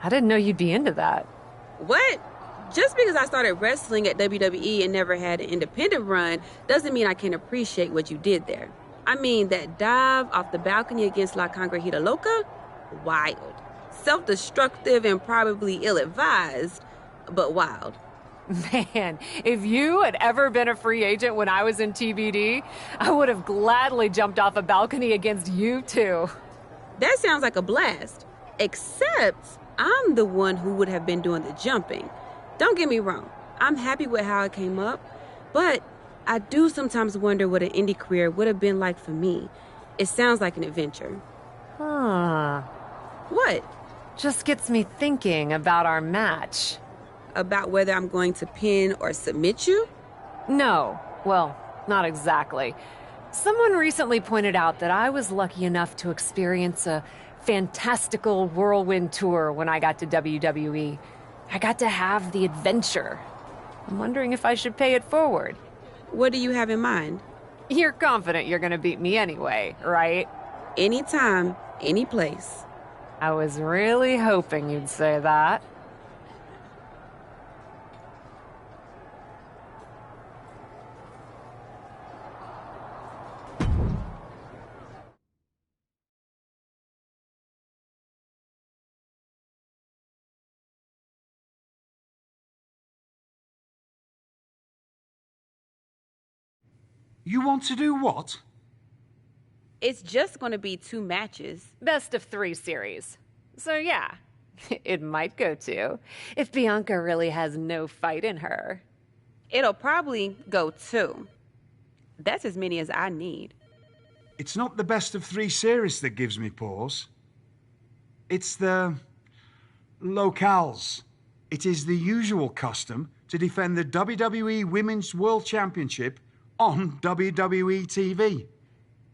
I didn't know you'd be into that. What? Just because I started wrestling at WWE and never had an independent run doesn't mean I can't appreciate what you did there. I mean, that dive off the balcony against La Congrejita Loca? Wild. Self-destructive and probably ill-advised, but wild. Man, if you had ever been a free agent when I was in TBD, I would have gladly jumped off a balcony against you too. That sounds like a blast. Except I'm the one who would have been doing the jumping. Don't get me wrong. I'm happy with how it came up, but I do sometimes wonder what an indie career would have been like for me. It sounds like an adventure. Huh. What? Just gets me thinking about our match. About whether I'm going to pin or submit you? No. Well, not exactly. Someone recently pointed out that I was lucky enough to experience a fantastical whirlwind tour when I got to WWE. I got to have the adventure. I'm wondering if I should pay it forward. What do you have in mind? You're confident you're gonna beat me anyway, right? Anytime, any place. I was really hoping you'd say that. You want to do what? It's just going to be 2 matches. Best of 3 series. So yeah, it might go to, if Bianca really has no fight in her. It'll probably go 2. That's as many as I need. It's not the best of 3 series that gives me pause. It's the locales. It is the usual custom to defend the WWE Women's World Championship on WWE TV.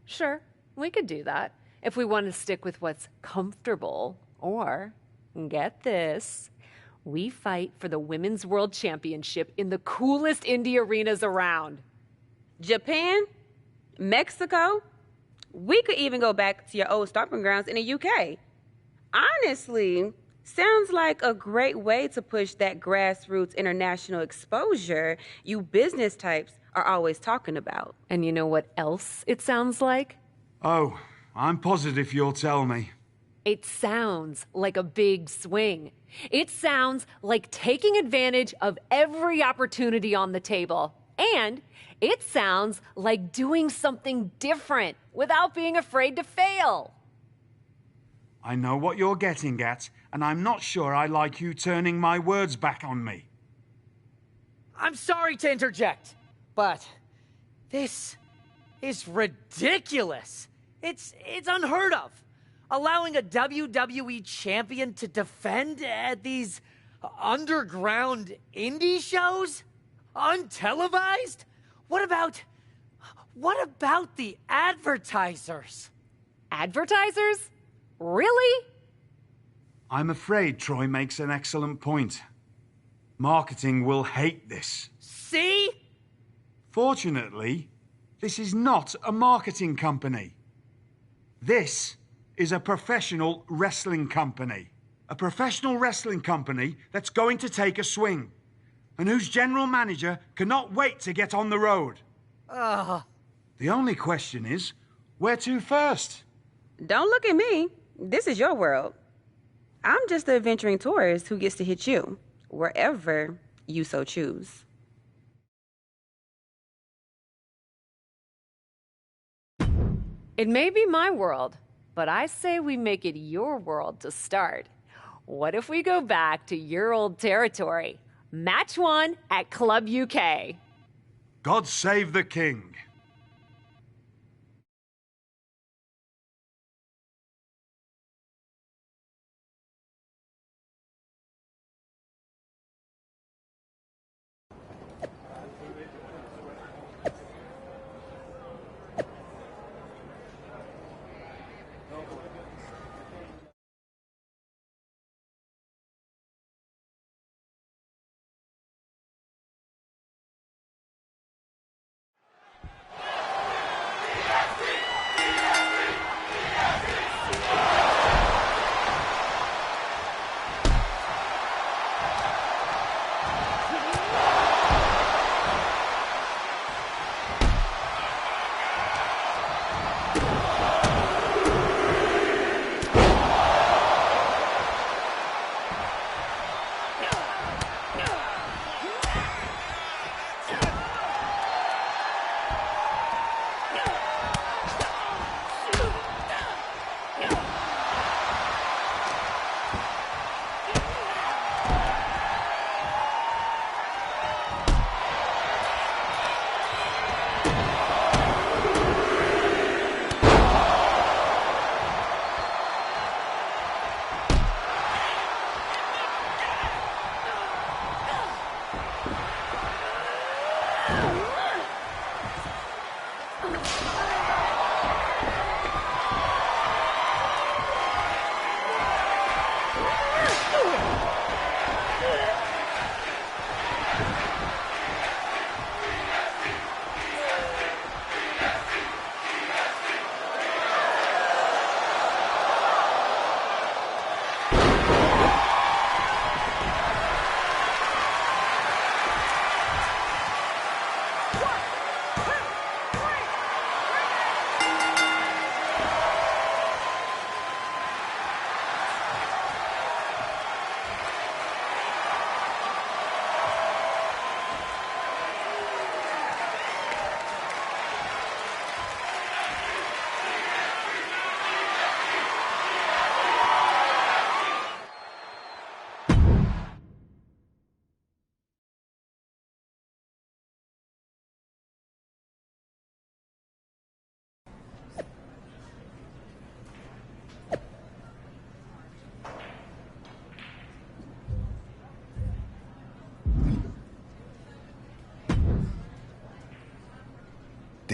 Sure, we could do that if we want to stick with what's comfortable. Or, get this, we fight for the Women's World Championship in the coolest indie arenas around. Japan? Mexico? We could even go back to your old stomping grounds in the UK. Honestly, sounds like a great way to push that grassroots international exposure you business types are always talking about. And you know what else it sounds like? Oh, I'm positive you'll tell me. It sounds like a big swing. It sounds like taking advantage of every opportunity on the table. And it sounds like doing something different without being afraid to fail. I know what you're getting at, and I'm not sure I like you turning my words back on me. I'm sorry to interject, but this is ridiculous. It's unheard of. Allowing a WWE champion to defend at these underground indie shows? Untelevised? What about the advertisers? Advertisers? Really? I'm afraid Troy makes an excellent point. Marketing will hate this. See? Fortunately, this is not a marketing company. This is a professional wrestling company. A professional wrestling company that's going to take a swing, and whose general manager cannot wait to get on the road. The only question is, where to first? Don't look at me. This is your world. I'm just the adventuring tourist who gets to hit you, wherever you so choose. It may be my world, but I say we make it your world to start. What if we go back to your old territory? Match 1 at Club UK. God save the king.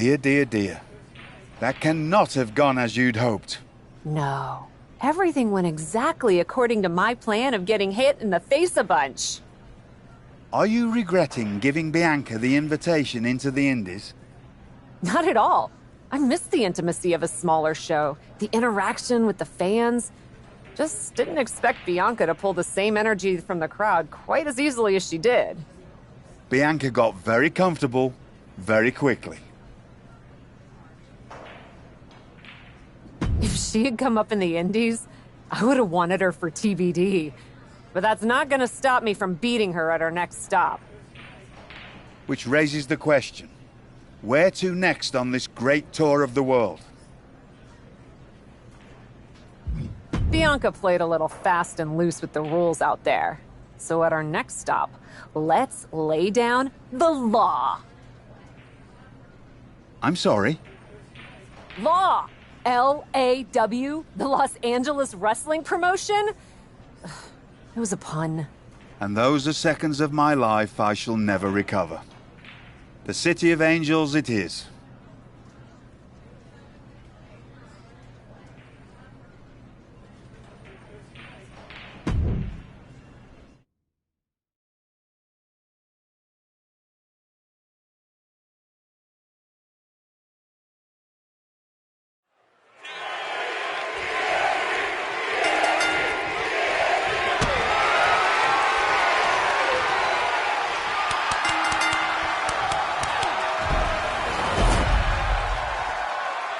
Dear, dear, dear. That cannot have gone as you'd hoped. No. Everything went exactly according to my plan of getting hit in the face a bunch. Are you regretting giving Bianca the invitation into the Indies? Not at all. I miss the intimacy of a smaller show, the interaction with the fans. Just didn't expect Bianca to pull the same energy from the crowd quite as easily as she did. Bianca got very comfortable very quickly. If she had come up in the Indies, I would have wanted her for TBD. But that's not gonna stop me from beating her at our next stop. Which raises the question, where to next on this great tour of the world? Bianca played a little fast and loose with the rules out there. So at our next stop, let's lay down the law. I'm sorry? Law! LAW, the Los Angeles Wrestling Promotion? It was a pun. And those are seconds of my life I shall never recover. The City of Angels it is.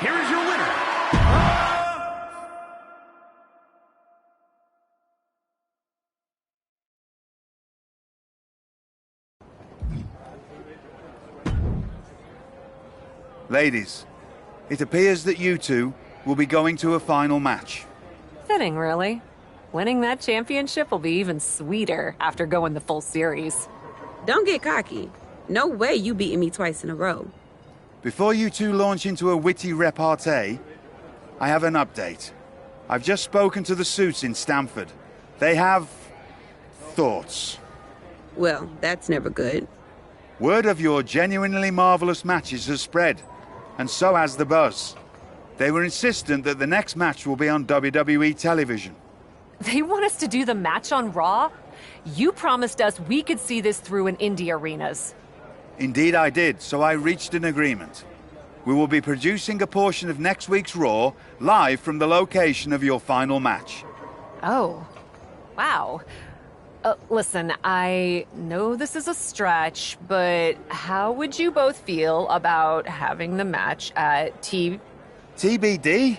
Here is your winner. Ladies, it appears that you two will be going to a final match. Fitting, really. Winning that championship will be even sweeter after going the full series. Don't get cocky. No way you beating me twice in a row. Before you two launch into a witty repartee, I have an update. I've just spoken to the suits in Stamford. They have thoughts. Well, that's never good. Word of your genuinely marvelous matches has spread, and so has the buzz. They were insistent that the next match will be on WWE television. They want us to do the match on Raw? You promised us we could see this through in indie arenas. Indeed I did, so I reached an agreement. We will be producing a portion of next week's Raw live from the location of your final match. Oh, wow. Listen, I know this is a stretch, but how would you both feel about having the match at TBD?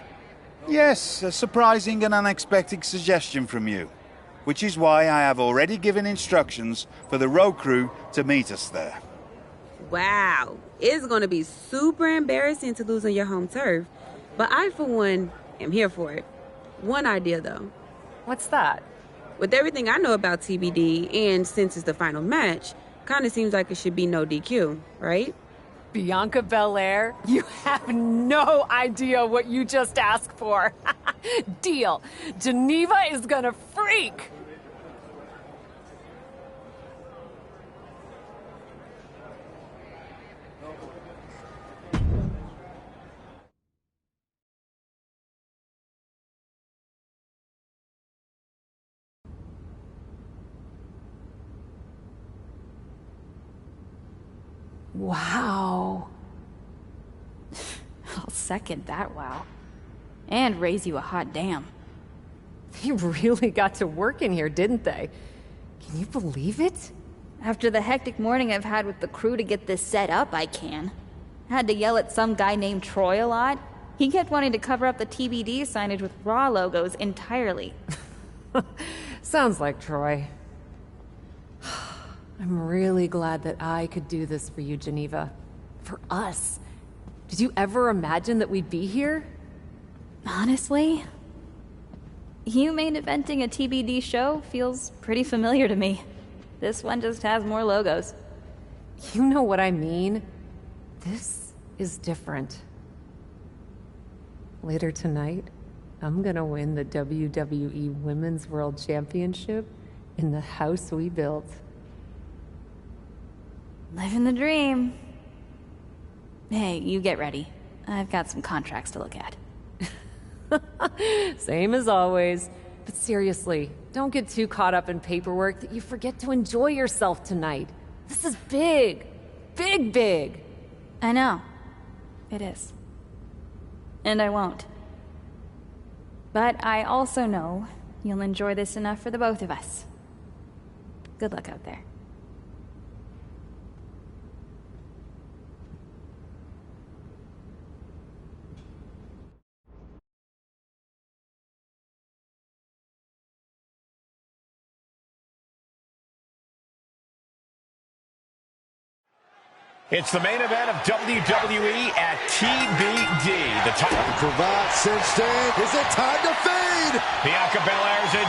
Yes, a surprising and unexpected suggestion from you. Which is why I have already given instructions for the road crew to meet us there. Wow. It's going to be super embarrassing to lose on your home turf. But I, for one, am here for it. One idea, though. What's that? With everything I know about TBD, and since it's the final match, kind of seems like it should be no DQ, right? Bianca Belair, you have no idea what you just asked for. Deal. Geneva is gonna freak. Wow. I'll second that wow. And raise you a hot damn. They really got to work in here, didn't they? Can you believe it? After the hectic morning I've had with the crew to get this set up, I can. Had to yell at some guy named Troy a lot. He kept wanting to cover up the TBD signage with Raw logos entirely. Sounds like Troy. I'm really glad that I could do this for you, Geneva. For us. Did you ever imagine that we'd be here? Honestly, you main eventing a TBD show feels pretty familiar to me. This one just has more logos. You know what I mean? This is different. Later tonight, I'm gonna win the WWE Women's World Championship in the house we built. Living the dream. Hey, you get ready. I've got some contracts to look at. Same as always. But seriously, don't get too caught up in paperwork that you forget to enjoy yourself tonight. This is big. Big, big. I know. It is. And I won't. But I also know you'll enjoy this enough for the both of us. Good luck out there. It's the main event of WWE at TBD. The top cravat cinched in. Is it time to fade? Bianca Belair's in.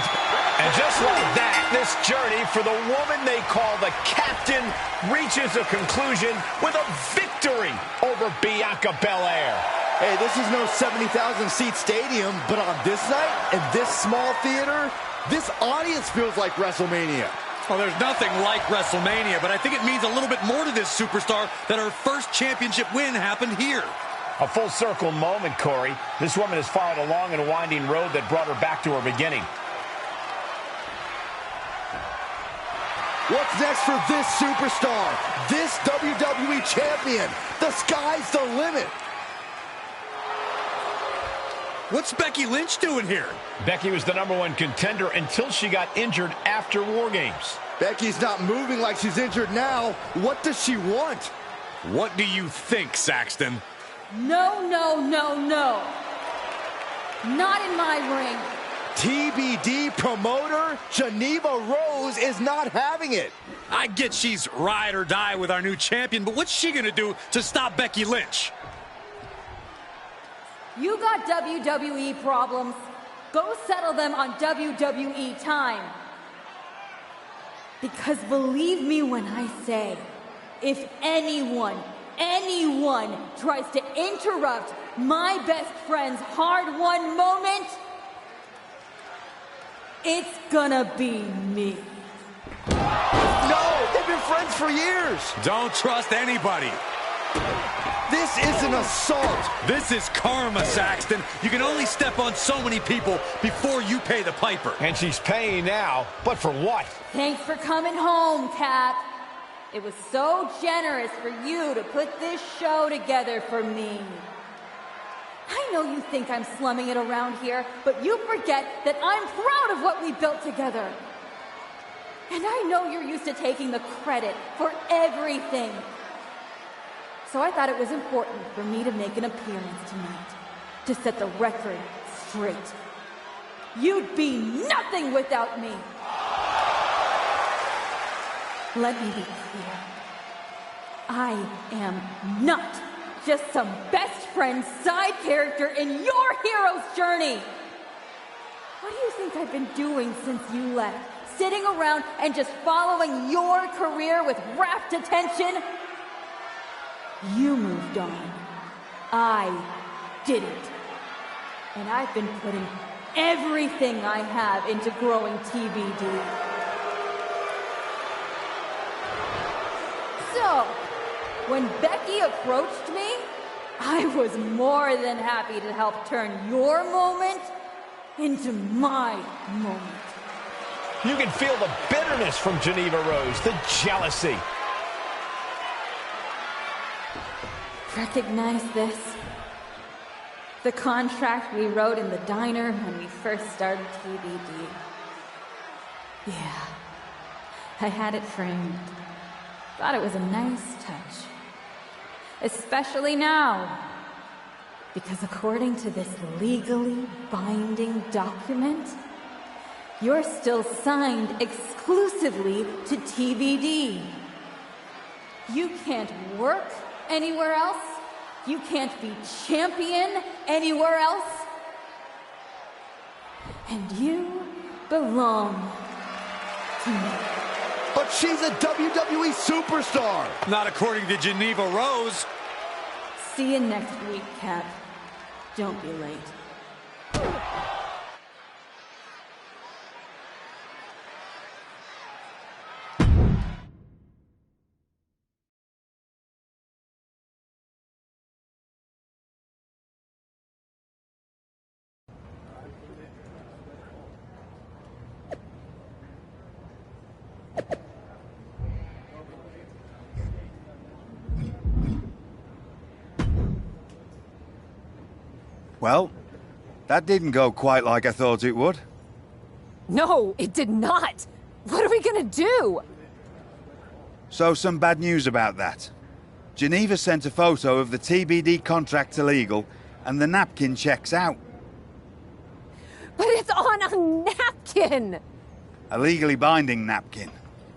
And just like that, this journey for the woman they call the Captain reaches a conclusion with a victory over Bianca Belair. Hey, this is no 70,000-seat stadium, but on this night, in this small theater, this audience feels like WrestleMania. Well, there's nothing like WrestleMania, but I think it means a little bit more to this superstar that her first championship win happened here. A full circle moment, Corey. This woman has followed a long and winding road that brought her back to her beginning. What's next for this superstar? This WWE champion? The sky's the limit. What's Becky Lynch doing here? Becky was the #1 contender until she got injured after War Games. Becky's not moving like she's injured now. What does she want? What do you think, Saxton? No, no, no, no. Not in my ring. TBD promoter Geneva Rose is not having it. I get she's ride or die with our new champion, but what's she going to do to stop Becky Lynch? You got WWE problems. Go settle them on WWE time. Because believe me when I say, if anyone tries to interrupt my best friend's hard-won moment, it's gonna be me. No, they've been friends for years. Don't trust anybody. This is an assault. This is karma, Saxton. You can only step on so many people before you pay the piper. And she's paying now, but for what? Thanks for coming home, Cap. It was so generous for you to put this show together for me. I know you think I'm slumming it around here, but you forget that I'm proud of what we built together. And I know you're used to taking the credit for everything. So I thought it was important for me to make an appearance tonight, to set the record straight. You'd be nothing without me. Let me be clear. I am not just some best friend side character in your hero's journey. What do you think I've been doing since you left? Sitting around and just following your career with rapt attention? You moved on. I didn't. And I've been putting everything I have into growing TBD. So, when Becky approached me, I was more than happy to help turn your moment into my moment. You can feel the bitterness from Geneva Rose, the jealousy. Recognize this? The contract we wrote in the diner when we first started TBD. Yeah, I had it framed. Thought it was a nice touch. Especially now. Because according to this legally binding document, you're still signed exclusively to TBD. You can't work anywhere else. You can't be champion anywhere else. And you belong to me. But she's a WWE superstar. Not according to Geneva Rose. See you next week, Cap. Don't be late. Well, that didn't go quite like I thought it would. No, it did not. What are we gonna do? So some bad news about that. Geneva sent a photo of the TBD contract to legal, and the napkin checks out. But it's on a napkin! A legally binding napkin.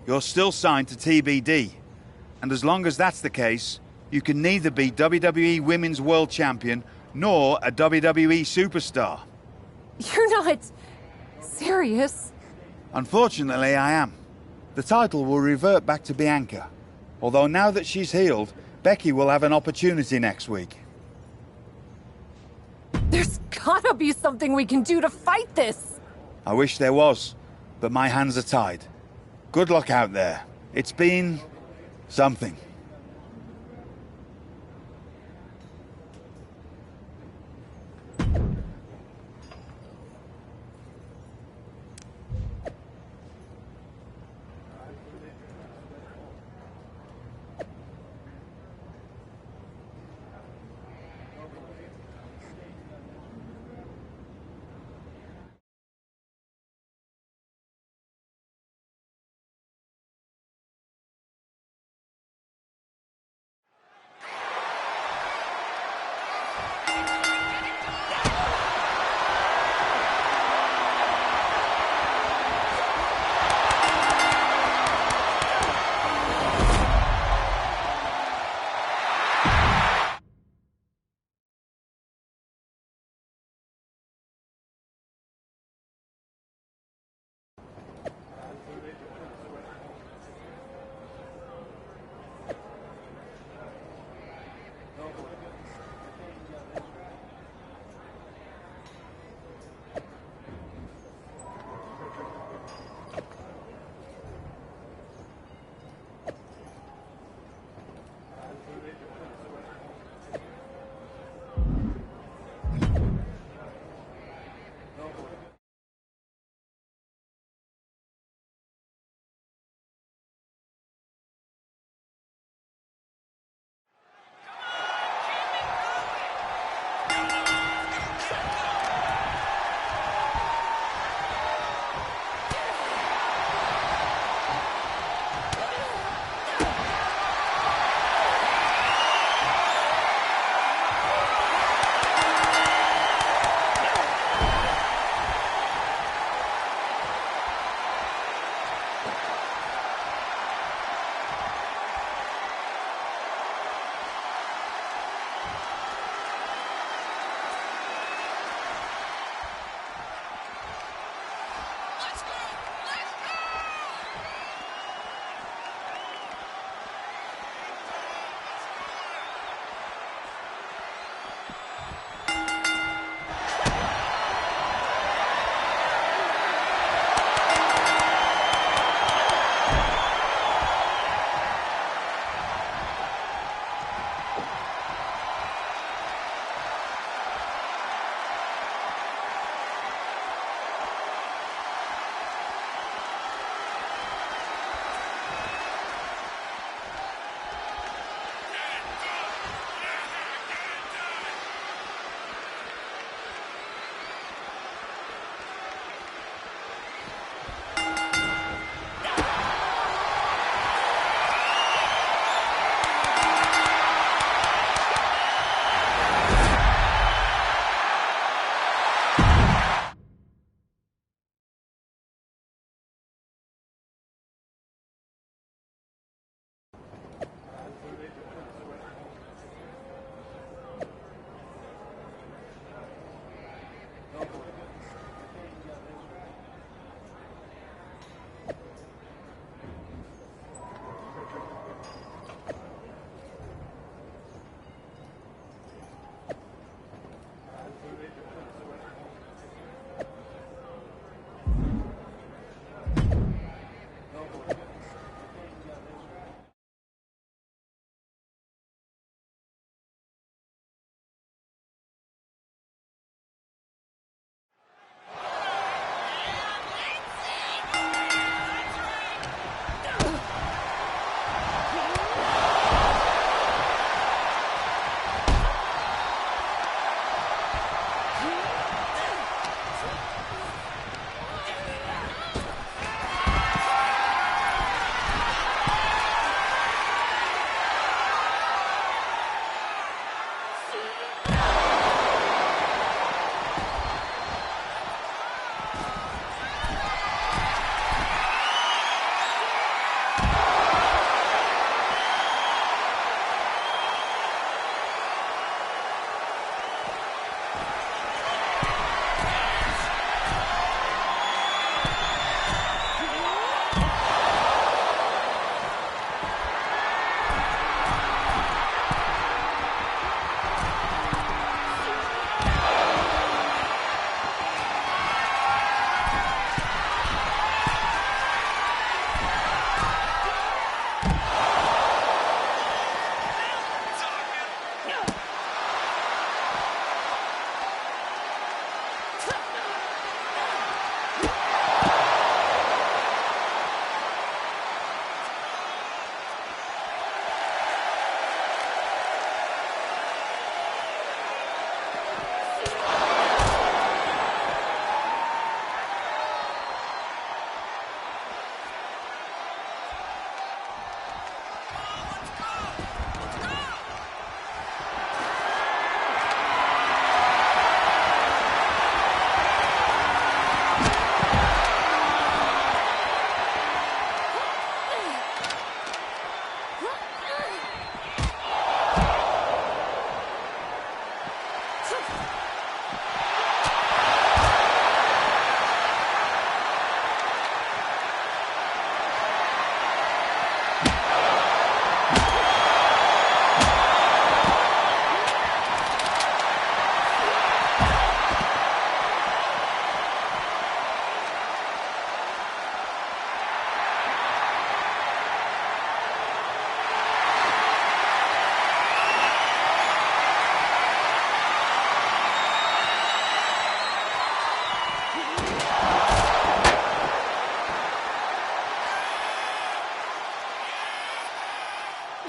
You're still signed to TBD. And as long as that's the case, you can neither be WWE Women's World Champion nor a WWE superstar. You're not serious? Unfortunately, I am. The title will revert back to Bianca. Although now that she's healed, Becky will have an opportunity next week. There's gotta be something we can do to fight this! I wish there was, but my hands are tied. Good luck out there. It's been something.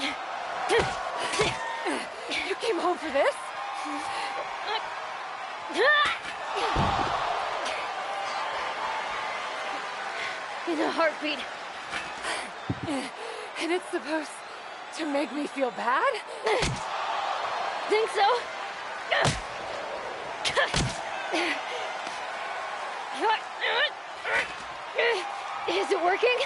You came home for this? In a heartbeat. And it's supposed to make me feel bad? Think so? Is it working?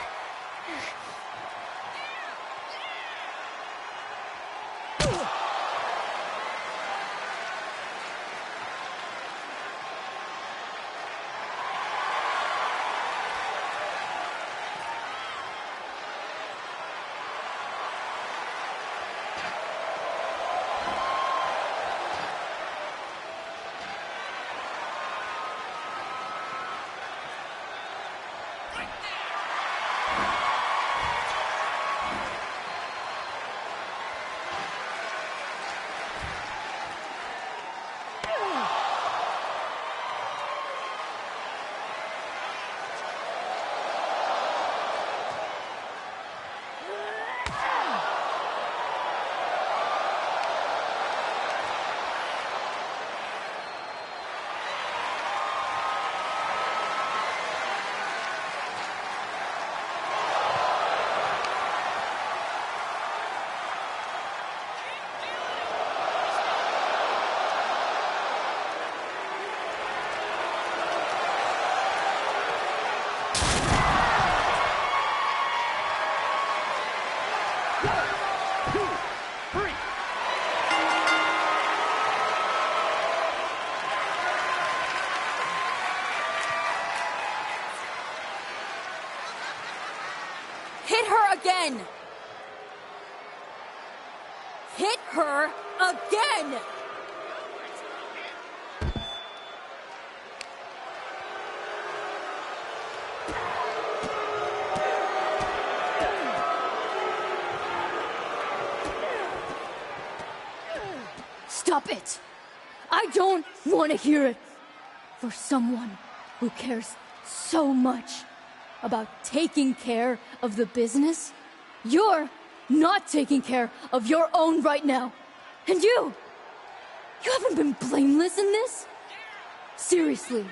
Hit her again! Hit her again! Stop it! I don't want to hear it. For someone who cares so much about taking care of the business, you're not taking care of your own right now. And you haven't been blameless in this? Seriously,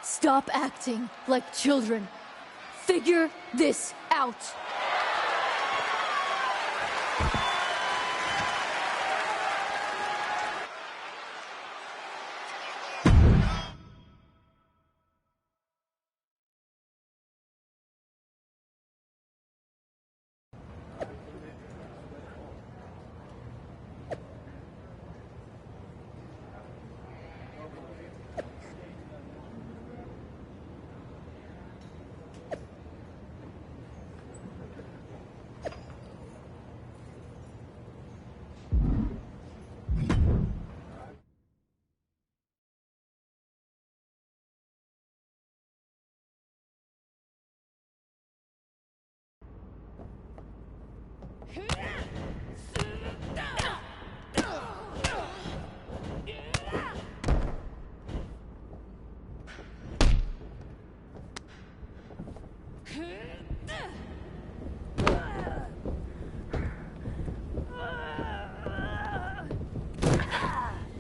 stop acting like children. Figure this out.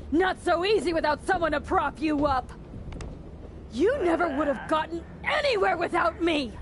Not so easy without someone to prop you up! You never would have gotten anywhere without me!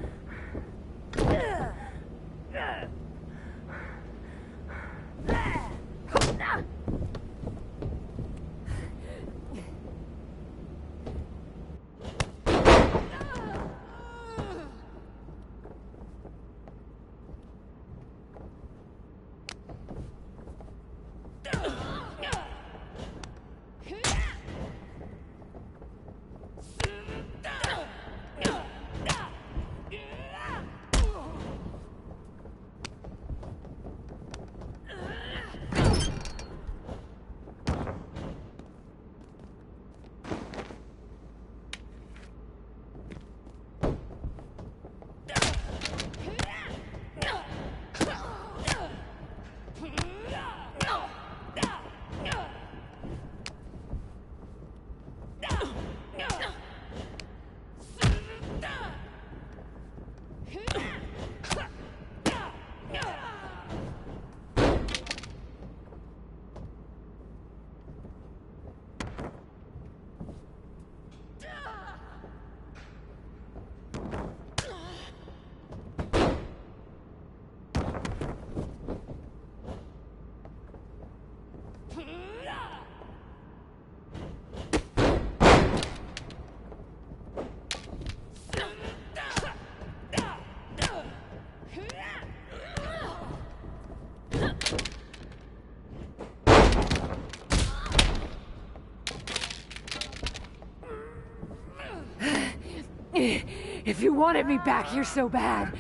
If you wanted me back here so bad,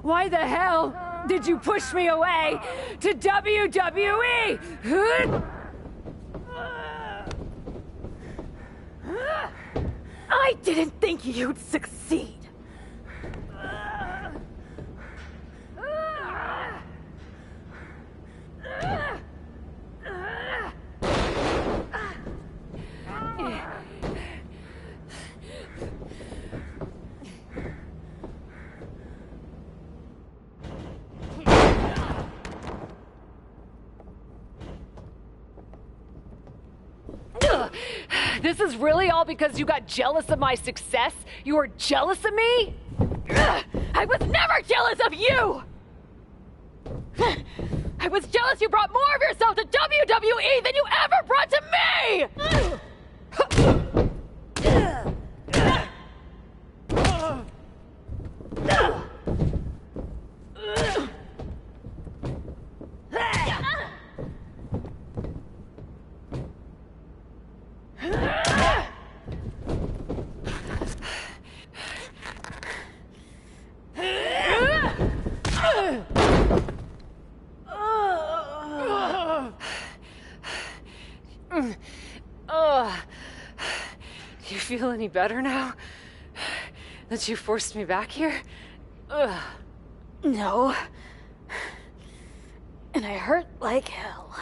why the hell did you push me away to WWE? I didn't think you'd succeed. This is really all because you got jealous of my success? You were jealous of me? I was never jealous of you! I was jealous you brought more of yourself to WWE than you ever brought to me! Do you feel any better now? That you forced me back here? No. And I hurt like hell.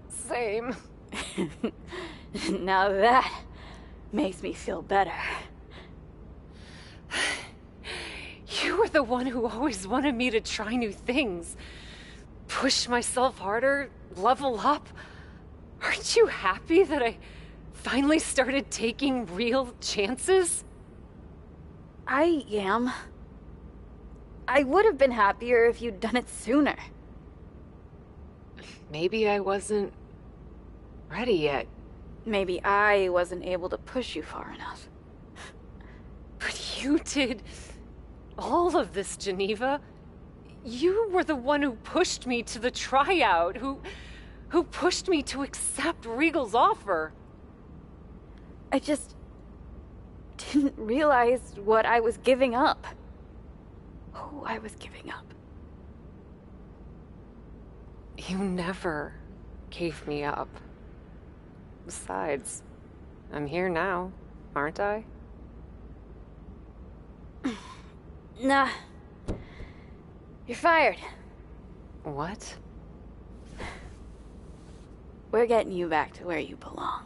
Same. Now that makes me feel better. You were the one who always wanted me to try new things. Push myself harder, level up. Aren't you happy that I finally started taking real chances? I am. I would have been happier if you'd done it sooner. Maybe I wasn't ready yet. Maybe I wasn't able to push you far enough. But you did all of this, Geneva. You were the one who pushed me to the tryout, who pushed me to accept Regal's offer. I just didn't realize what I was giving up. Who I was giving up. You never gave me up. Besides, I'm here now, aren't I? Nah. You're fired. What? We're getting you back to where you belong.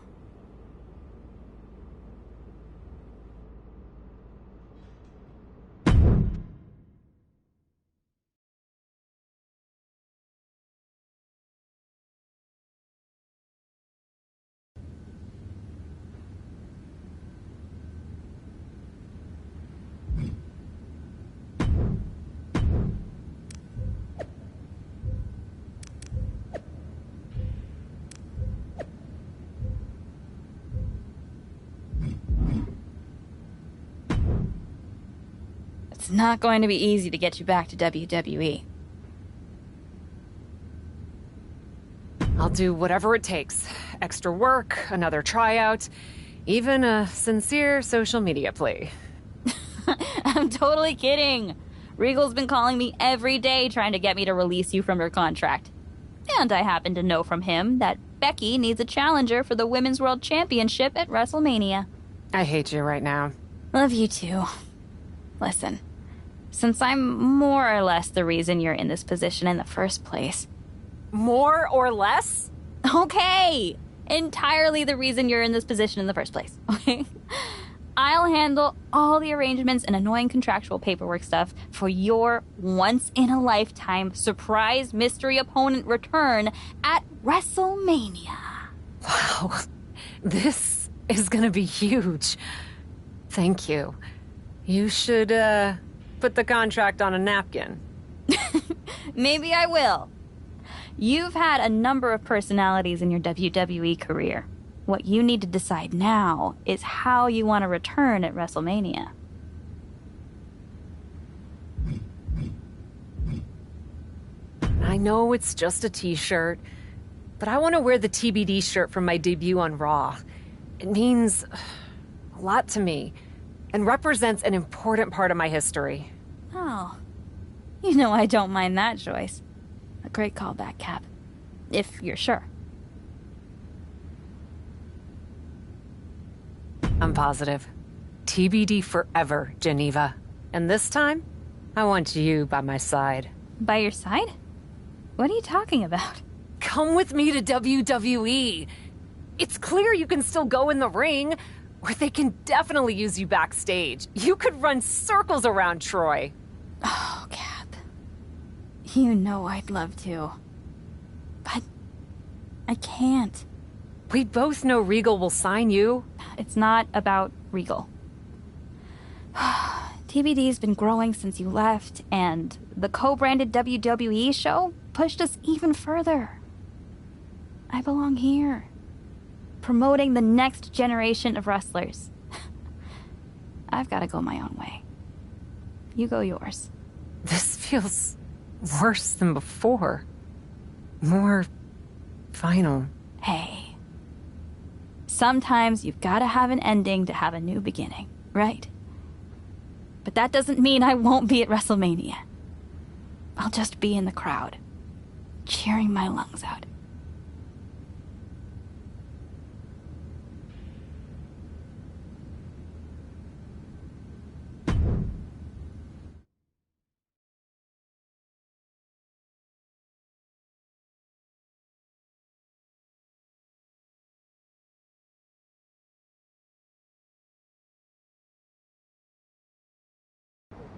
It's not going to be easy to get you back to WWE. I'll do whatever it takes. Extra work, another tryout, even a sincere social media plea. I'm totally kidding. Regal's been calling me every day trying to get me to release you from your contract. And I happen to know from him that Becky needs a challenger for the Women's World Championship at WrestleMania. I hate you right now. Love you too. Listen, since I'm more or less the reason you're in this position in the first place. More or less? Okay! Entirely the reason you're in this position in the first place, okay? I'll handle all the arrangements and annoying contractual paperwork stuff for your once-in-a-lifetime surprise mystery opponent return at WrestleMania. Wow, this is gonna be huge. Thank you. You should, put the contract on a napkin. Maybe I will. You've had a number of personalities in your WWE career. What you need to decide now is how you want to return at WrestleMania. I know it's just a t-shirt, but I want to wear the TBD shirt from my debut on Raw. It means a lot to me. and represents an important part of my history. Oh. You know I don't mind that choice. A great callback, Cap. If you're sure. I'm positive. TBD forever, Geneva. And this time, I want you by my side. By your side? What are you talking about? Come with me to WWE. It's clear you can still go in the ring, or they can definitely use you backstage. You could run circles around Troy. Oh, Cap. You know I'd love to. But I can't. We both know Regal will sign you. It's not about Regal. TBD's been growing since you left, and the co-branded WWE show pushed us even further. I belong here, promoting the next generation of wrestlers. I've got to go my own way. You go yours. This feels worse than before. More final. Hey. Sometimes you've got to have an ending to have a new beginning, right? But that doesn't mean I won't be at WrestleMania. I'll just be in the crowd, cheering my lungs out.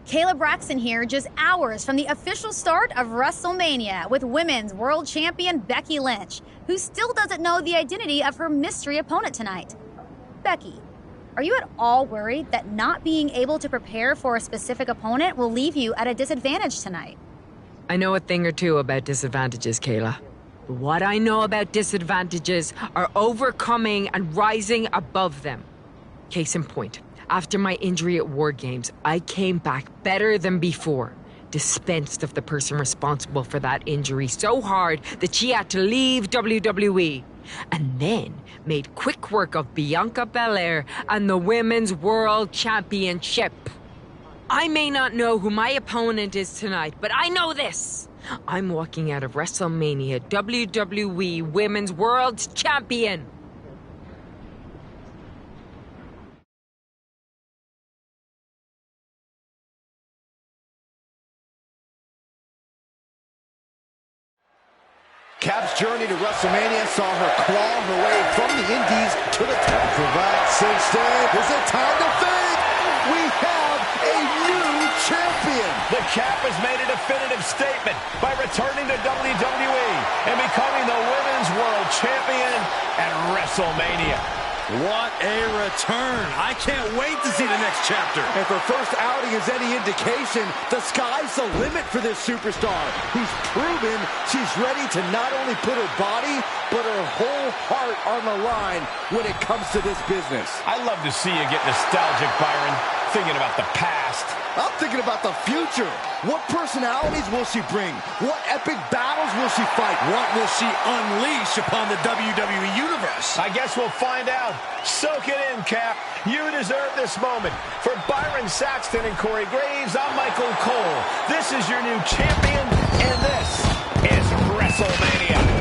Kayla Braxton here, just hours from the official start of WrestleMania with Women's World Champion Becky Lynch, who still doesn't know the identity of her mystery opponent tonight. Becky, are you at all worried that not being able to prepare for a specific opponent will leave you at a disadvantage tonight? I know a thing or two about disadvantages, Kayla. But what I know about disadvantages are overcoming and rising above them. Case in point. After my injury at War Games, I came back better than before. Dispensed of the person responsible for that injury so hard that she had to leave WWE. And then made quick work of Bianca Belair and the Women's World Championship. I may not know who my opponent is tonight, but I know this. I'm walking out of WrestleMania WWE Women's World Champion. Cap's journey to WrestleMania saw her claw her way from the Indies to the top. Cravat cinched in. Is it time to think? We have a new champion. The Cap has made a definitive statement by returning to WWE and becoming the Women's World Champion at WrestleMania. What a return. I can't wait to see the next chapter. If her first outing is any indication, the sky's the limit for this superstar, who's proven she's ready to not only put her body, but her whole heart on the line when it comes to this business. I love to see you get nostalgic, Byron, thinking about the past. I'm thinking about the future. What personalities will she bring? What epic battles will she fight? What will she unleash upon the WWE Universe? I guess we'll find out. Soak it in, Cap. You deserve this moment. For Byron Saxton and Corey Graves, I'm Michael Cole. This is your new champion, and this is WrestleMania.